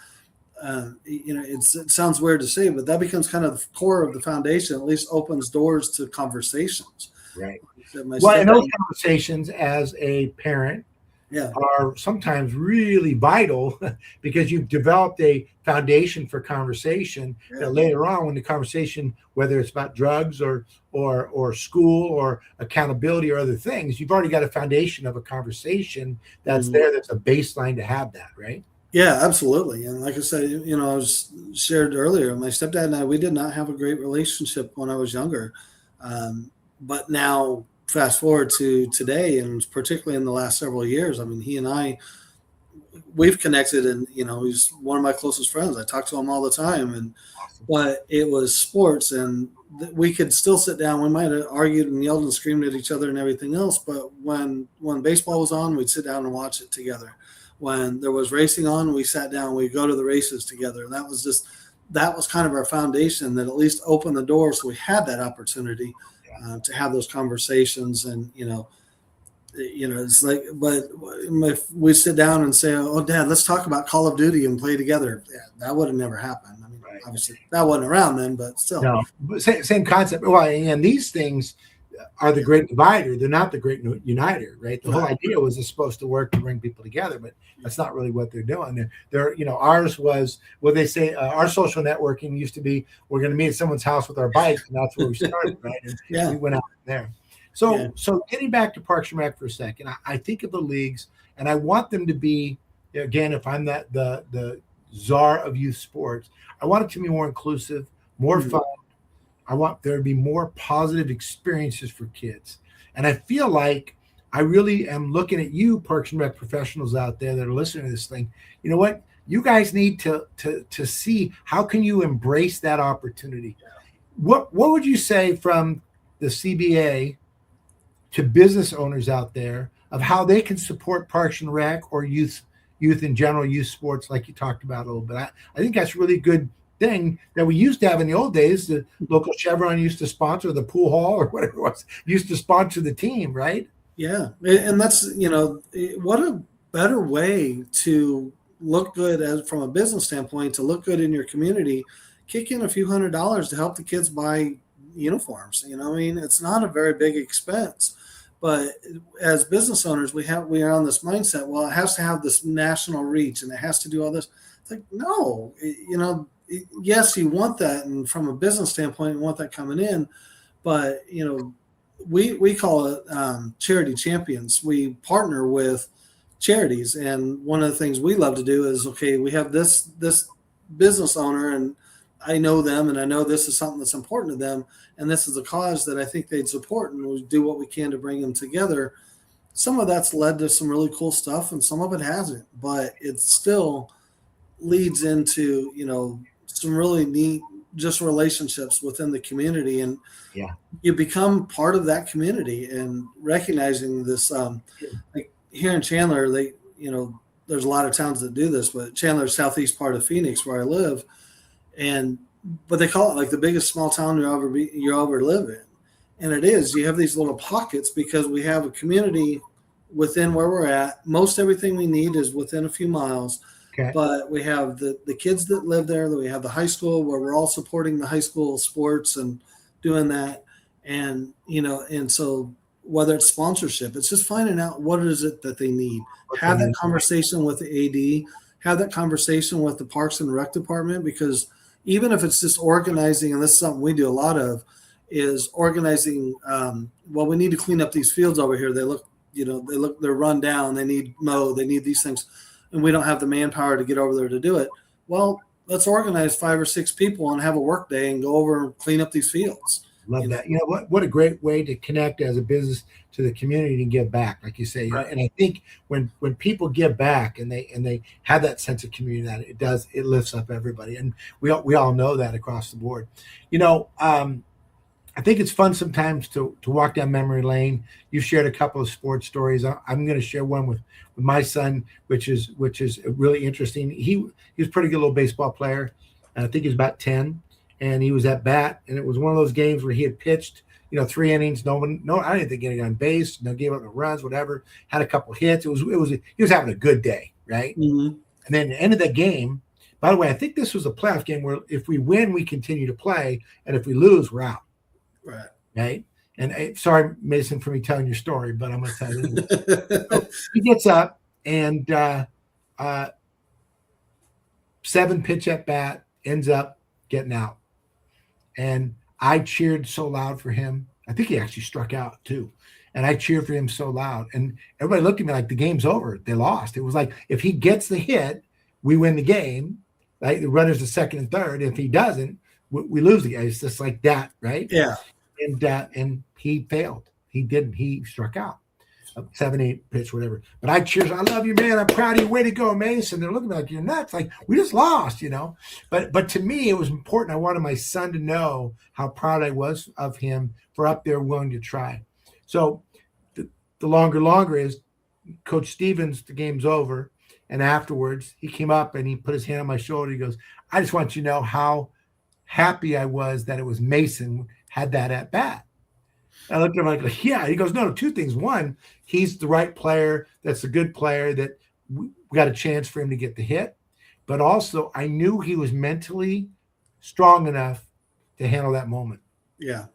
it sounds weird to say, but that becomes kind of the core of the foundation, at least opens doors to conversations. Right. Well, and those conversations as a parent are sometimes really vital because you've developed a foundation for conversation that later on, when the conversation, whether it's about drugs or school or accountability or other things, you've already got a foundation of a conversation that's there. That's a baseline to have that, right? Yeah, absolutely. And like I said, I was shared earlier, my stepdad and I, we did not have a great relationship when I was younger. But now fast forward to today, and particularly in the last several years, I mean, he and I, we've connected, and he's one of my closest friends. I talk to him all the time, and but it was sports, and we could still sit down. We might have argued and yelled and screamed at each other and everything else, but when baseball was on, we'd sit down and watch it together. When there was racing on, we sat down, we'd go to the races together. And that was kind of our foundation that at least opened the door, so we had that opportunity to have those conversations. And it's like, but if we sit down and say, "Oh, Dad, let's talk about Call of Duty and play together," that would have never happened. I mean, obviously that wasn't around then, but still. No, same concept. Well, and these things are the great divider. They're not the great uniter, right? The whole idea was it's supposed to work to bring people together, but that's not really what they're doing. Ours was what they say. Our social networking used to be, we're going to meet at someone's house with our bikes, and that's where we started, right? And we went out there. So getting back to Parks and Rec for a second, I think of the leagues, and I want them to be, again, if I'm the czar of youth sports, I want it to be more inclusive, more fun. I want there to be more positive experiences for kids. And I feel like I really am looking at you, Parks and Rec professionals out there that are listening to this thing. You know what? You guys need to see, how can you embrace that opportunity? What would you say from the CBA to business owners out there of how they can support Parks and Rec or youth in general, youth sports, like you talked about a little bit? I think that's really good thing that we used to have in the old days. The local Chevron used to sponsor the pool hall or whatever it was, used to sponsor the team, right? Yeah. And that's, what a better way to look good from a business standpoint, to look good in your community. Kick in a few $100s to help the kids buy uniforms. It's not a very big expense, but as business owners, we are on this mindset, well, it has to have this national reach and it has to do all this. It's like, no, yes, you want that, and from a business standpoint, you want that coming in, but we call it charity champions. We partner with charities, and one of the things we love to do is, okay, we have this business owner, and I know them, and I know this is something that's important to them, and this is a cause that I think they'd support, and we do what we can to bring them together. Some of that's led to some really cool stuff, and some of it hasn't, but it still leads into some really neat just relationships within the community, and you become part of that community. And recognizing this, like here in Chandler, there's a lot of towns that do this, but Chandler's southeast part of Phoenix, where I live, but they call it like the biggest small town you ever live in, and it is. You have these little pockets because we have a community within where we're at. Most everything we need is within a few miles. Okay. But we have the kids that live there, that we have the high school where we're all supporting the high school sports and doing that. And, and so whether it's sponsorship, it's just finding out what is it that they need. Have that conversation with the AD, have that conversation with the Parks and Rec department, because even if it's just organizing, and this is something we do a lot of, is organizing, well, we need to clean up these fields over here. They're run down. They need mow. They need these things. And we don't have the manpower to get over there to do it. Well, let's organize 5 or 6 people and have a work day and go over and clean up these fields. Love that. What a great way to connect as a business to the community and give back, like you say. Right. And I think when people give back and they have that sense of community, that it lifts up everybody. And we all know that across the board. I think it's fun sometimes to walk down memory lane. You've shared a couple of sports stories. I'm going to share one with my son, which is really interesting. He was a pretty good little baseball player. I think he was about 10, and he was at bat. And it was one of those games where he had pitched, 3 innings. I didn't think getting on base. Gave up no runs, whatever. Had a couple hits. He was having a good day, right? Mm-hmm. And then at the end of that game, by the way, I think this was a playoff game where if we win, we continue to play, and if we lose, we're out. Right. And sorry, Mason, for me telling your story, but I'm going to tell you. So he gets up and 7-pitch at bat, ends up getting out. And I cheered so loud for him. I think he actually struck out too. And I cheered for him so loud. And everybody looked at me like the game's over. They lost. It was like, if he gets the hit, we win the game. Right? The runner's the second and third. If he doesn't, we lose the game. It's just like that, right? Yeah. And he failed. he didn't. He struck out. 7-8 pitch, whatever. But I cheers. I love you, man. I'm proud of you. Way to go, Mason. They're looking like you're nuts. Like we just lost, you know. But to me, it was important. I wanted my son to know how proud I was of him for up there willing to try. So the longer is Coach Stevens. The game's over, and afterwards he came up and he put his hand on my shoulder. He goes, "I just want you to know how happy I was that it was Mason had that at bat." I looked at him like, yeah. He goes, no, two things. One, he's the right player. That's a good player that we got a chance for him to get the hit. But also, I knew he was mentally strong enough to handle that moment. Yeah.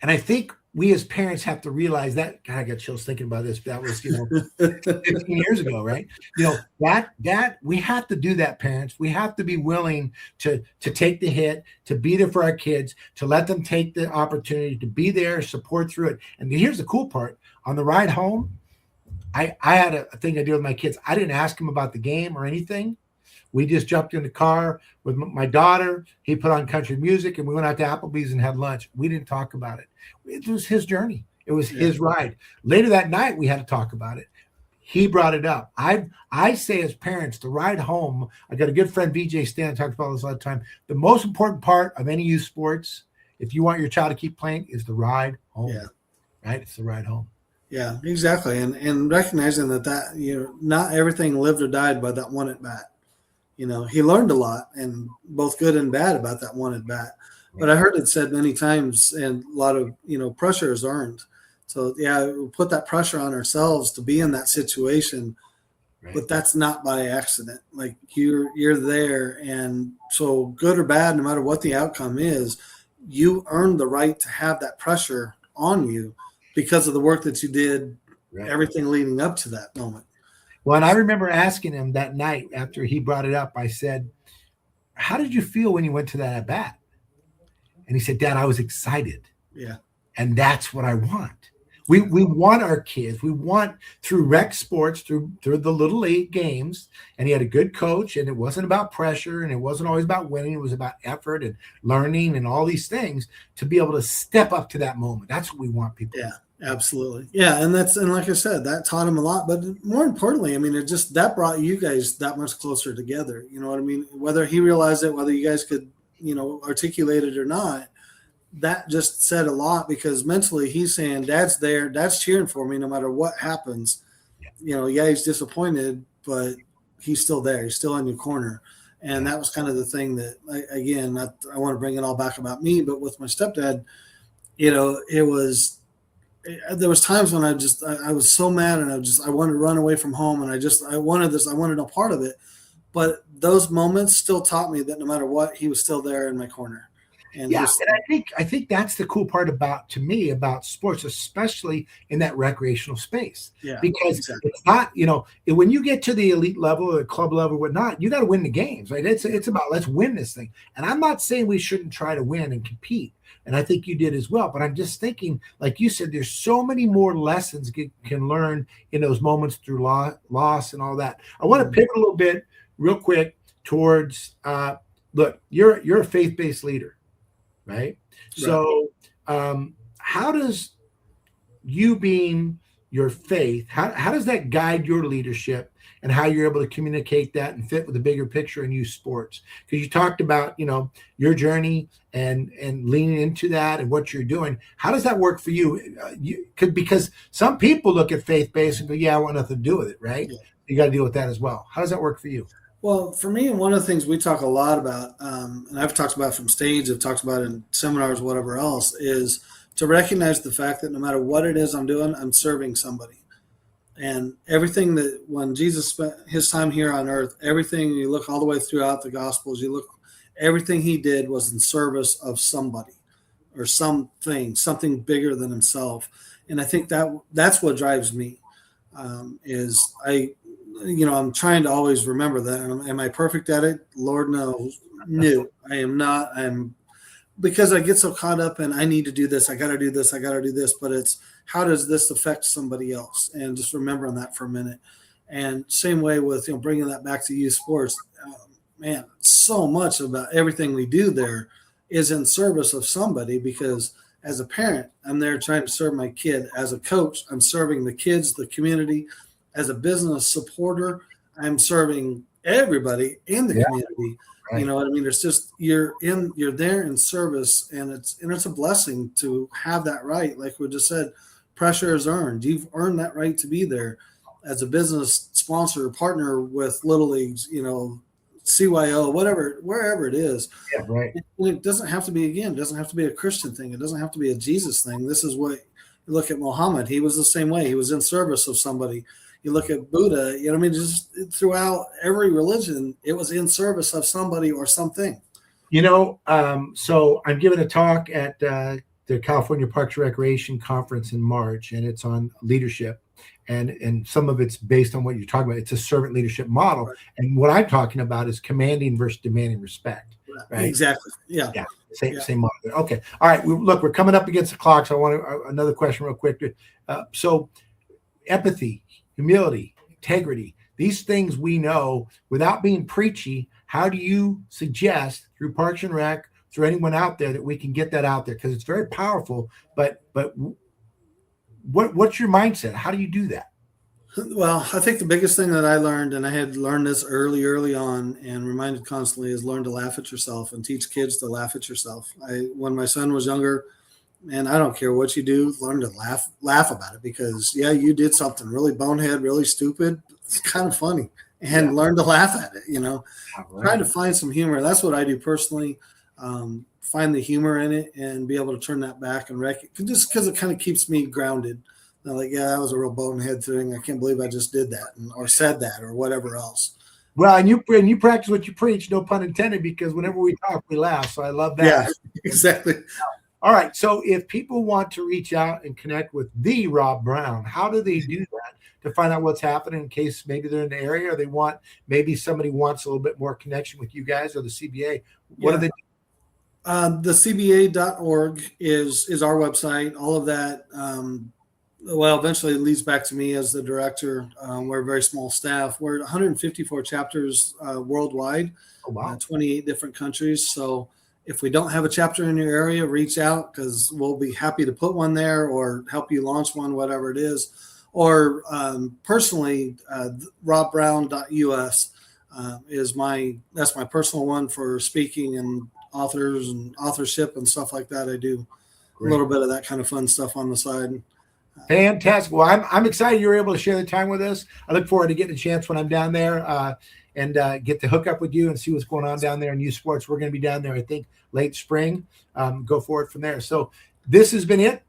And I think we as parents have to realize that. God, I got chills thinking about this. That was, 15 years ago, right? That we have to do that, parents. We have to be willing to take the hit, to be there for our kids, to let them take the opportunity to be there, support through it. And here's the cool part. On the ride home, I had a thing I did with my kids. I didn't ask them about the game or anything. We just jumped in the car with my daughter. He put on country music, and we went out to Applebee's and had lunch. We didn't talk about it. It was his journey. It was his ride. Later that night, we had to talk about it. He brought it up. I say as parents, the ride home, I got a good friend, VJ Stan, talks about this all the time. The most important part of any youth sports, if you want your child to keep playing, is the ride home. Yeah. Right? It's the ride home. Yeah, exactly. And recognizing that, not everything lived or died by that one at bat. He learned a lot, and both good and bad about that one at bat. But I heard it said many times, and a lot of, pressure is earned. So, we put that pressure on ourselves to be in that situation, right. But that's not by accident. Like you're there. And so good or bad, no matter what the outcome is, you earned the right to have that pressure on you because of the work that you did, right. Everything leading up to that moment. Well, and I remember asking him that night after he brought it up, I said, how did you feel when you went to that at bat? And he said, Dad, I was excited. Yeah. And that's what I want. We want our kids. We want through rec sports, through the little league games. And he had a good coach, and it wasn't about pressure, and it wasn't always about winning. It was about effort and learning and all these things to be able to step up to that moment. That's what we want people. Yeah. Absolutely. Yeah. And like I said, that taught him a lot, but more importantly, that brought you guys that much closer together. You know what I mean? Whether he realized it, whether you guys could, articulate it or not, that just said a lot, because mentally he's saying, Dad's there, Dad's cheering for me no matter what happens. He's disappointed, but he's still there. He's still in your corner. And that was kind of the thing that, again, I want to bring it all back about me, but with my stepdad, there was times when I was so mad, and I wanted to run away from home, and I wanted no part of it. But those moments still taught me that no matter what, he was still there in my corner. And and I think that's the cool part about sports, especially in that recreational space. Yeah, because exactly. It's not, when you get to the elite level or the club level or whatnot, you got to win the games, right? It's about, let's win this thing. And I'm not saying we shouldn't try to win and compete. And I think you did as well. But I'm just thinking, like you said, there's so many more lessons you can learn in those moments through loss and all that. I want to pivot a little bit real quick towards, look, you're a faith-based leader, right? So how does you being your faith, how does that guide your leadership and how you're able to communicate that and fit with the bigger picture in youth sports? Because you talked about, your journey and leaning into that and what you're doing. How does that work for you? Because some people look at faith-based and go, yeah, I want nothing to do with it, right? Yeah. You got to deal with that as well. How does that work for you? Well, for me, one of the things we talk a lot about, and I've talked about from stage, I've talked about in seminars, whatever else, is to recognize the fact that no matter what it is I'm doing, I'm serving somebody. And everything that when Jesus spent his time here on earth, everything you look all the way throughout the Gospels, everything he did was in service of somebody or something bigger than himself. And I think that's what drives me. I'm trying to always remember that. Am I perfect at it? Lord knows. No, I am not. Because I get so caught up in I need to do this. I got to do this. I got to do this. But it's how does this affect somebody else? And just remembering that for a minute. And same way with bringing that back to youth sports. So much about everything we do there is in service of somebody, because As a parent, I'm there trying to serve my kid. As a coach, I'm serving the kids, the community. As a business supporter, I'm serving everybody in the community. Right. You know what I mean? It's just you're there in service, and it's a blessing to have that right. Like we just said, pressure is earned. You've earned that right to be there. As a business sponsor or partner with Little Leagues, you know, CYO, whatever, wherever it is. Yeah, right. It doesn't have to be, again, it doesn't have to be a Christian thing. It doesn't have to be a Jesus thing. This is what you look at Muhammad. He was the same way. He was in service of somebody. You look at Buddha, you know what I mean? Just throughout every religion, it was in service of somebody or something. You know, so I'm giving a talk at the California Parks and Recreation Conference in March, and it's on leadership. And some of it's based on what you're talking about. It's a servant leadership model. Right. And what I'm talking about is commanding versus demanding respect. Right? Exactly. Yeah. Same model. Okay. All right. Look, we're coming up against the clock. So I want another question real quick. So empathy, humility, integrity, these things we know without being preachy. How do you suggest through Parks and Rec, through anyone out there, that we can get that out there? Because it's very powerful, but what's your mindset? How do you do that? Well, I think the biggest thing that I learned, and I had learned this early on and reminded constantly, is learn to laugh at yourself and teach kids to laugh at yourself. When my son was younger, and I don't care what you do, learn to laugh about it, because you did something really bonehead, really stupid. It's kind of funny, and learn to laugh at it, you know, try to find some humor. That's what I do personally. Find the humor in it and be able to turn that back and just because it kind of keeps me grounded. I'm like, that was a real bonehead thing. I can't believe I just did that or said that or whatever else. Well, and you practice what you preach, no pun intended, because whenever we talk, we laugh. So I love that. Yeah, exactly. All right. So if people want to reach out and connect with the Rob Brown, how do they do that to find out what's happening in case maybe they're in the area, or maybe somebody wants a little bit more connection with you guys or the CBA? What do they do? The CBA.org is our website. All of that, eventually it leads back to me as the director. We're a very small staff. We're 154 chapters worldwide, 28 different countries. So if we don't have a chapter in your area, reach out, because we'll be happy to put one there or help you launch one, whatever it is. Or personally, robbrown.us that's my personal one for speaking and authors and authorship and stuff like that. I do a little bit of that kind of fun stuff on the side. Fantastic. Well, I'm excited you were able to share the time with us. I look forward to getting a chance when I'm down there and get to hook up with you and see what's going on down there in youth sports. We're going to be down there, I think, late spring. Go forward from there. So this has been it.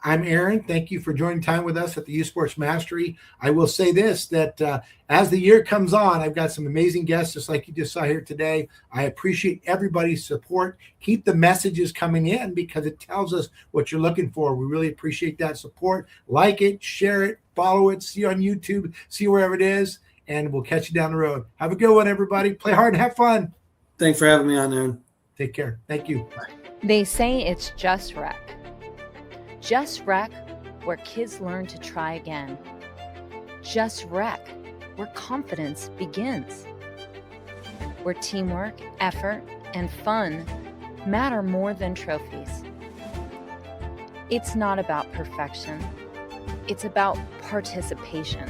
I'm Aaron. Thank you for joining time with us at the Youth Sports Mastery. I will say this, that as the year comes on, I've got some amazing guests, just like you just saw here today. I appreciate everybody's support. Keep the messages coming in, because it tells us what you're looking for. We really appreciate that support. Like it, share it, follow it, see you on YouTube, see wherever it is, and we'll catch you down the road. Have a good one, everybody. Play hard and have fun. Thanks for having me on, Aaron. Take care. Thank you. Bye. They say it's Just Rec. Just Rec, where kids learn to try again. Just Rec, where confidence begins. Where teamwork, effort, and fun matter more than trophies. It's not about perfection. It's about participation.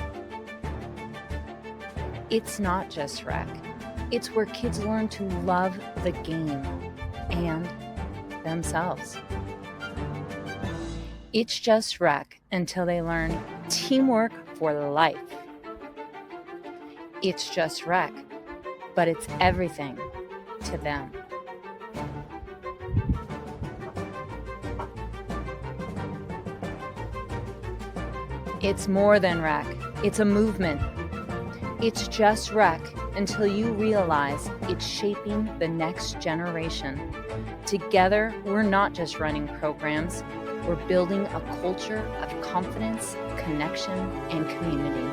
It's not Just Rec. It's where kids learn to love the game and themselves. It's Just Rec until they learn teamwork for life. It's Just Rec, but it's everything to them. It's more than rec. It's a movement. It's Just Rec until you realize it's shaping the next generation. Together, we're not just running programs. We're building a culture of confidence, connection, and community.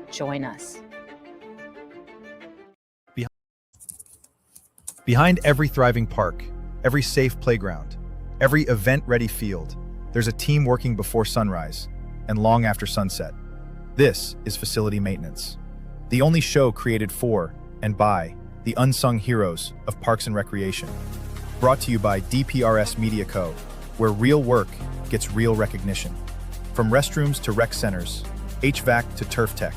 Join us. Behind every thriving park, every safe playground, every event-ready field, there's a team working before sunrise and long after sunset. This is Facility Maintenance, the only show created for and by the unsung heroes of Parks and Recreation. Brought to you by DPRS Media Co., where real work gets real recognition. From restrooms to rec centers, HVAC to turf tech,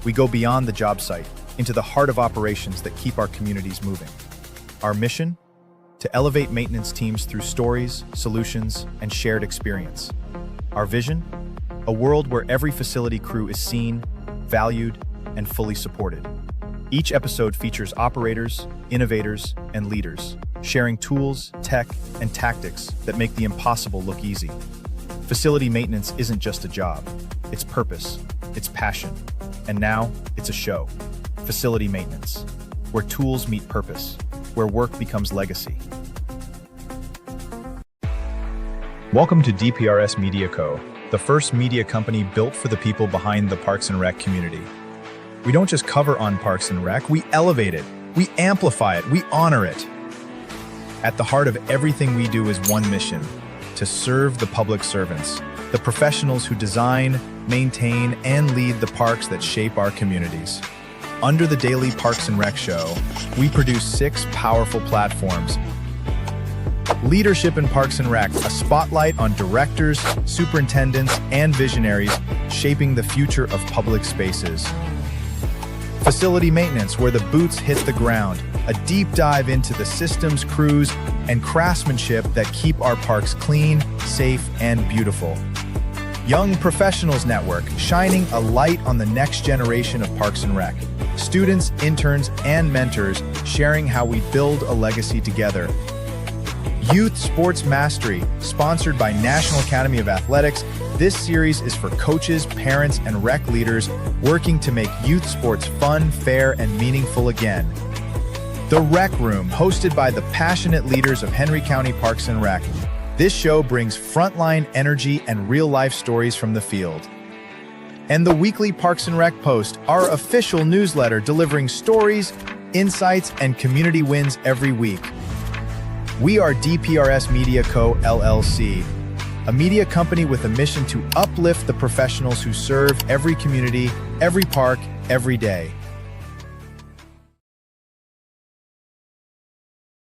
we go beyond the job site into the heart of operations that keep our communities moving. Our mission? To elevate maintenance teams through stories, solutions, and shared experience. Our vision? A world where every facility crew is seen, valued, and fully supported. Each episode features operators, innovators, and leaders, sharing tools, tech, and tactics that make the impossible look easy. Facility maintenance isn't just a job. It's purpose, it's passion, and now it's a show. Facility maintenance, where tools meet purpose, where work becomes legacy. Welcome to DPRS Media Co., the first media company built for the people behind the Parks and Rec community. We don't just cover on Parks and Rec, we elevate it, we amplify it, we honor it. At the heart of everything we do is one mission: to serve the public servants, the professionals who design, maintain, and lead the parks that shape our communities. Under the Daily Parks and Rec Show, we produce 6 powerful platforms. Leadership in Parks and Rec, a spotlight on directors, superintendents, and visionaries shaping the future of public spaces. Facility maintenance, where the boots hit the ground, a deep dive into the systems, crews, and craftsmanship that keep our parks clean, safe, and beautiful. Young Professionals Network, shining a light on the next generation of Parks and Rec. Students, interns, and mentors sharing how we build a legacy together. Youth Sports Mastery, sponsored by National Academy of Athletics. This series is for coaches, parents, and rec leaders working to make youth sports fun, fair, and meaningful again. The Rec Room, hosted by the passionate leaders of Henry County Parks and Rec. This show brings frontline energy and real-life stories from the field. And the weekly Parks and Rec Post, our official newsletter delivering stories, insights, and community wins every week. We are DPRS Media Co., LLC, a media company with a mission to uplift the professionals who serve every community, every park, every day.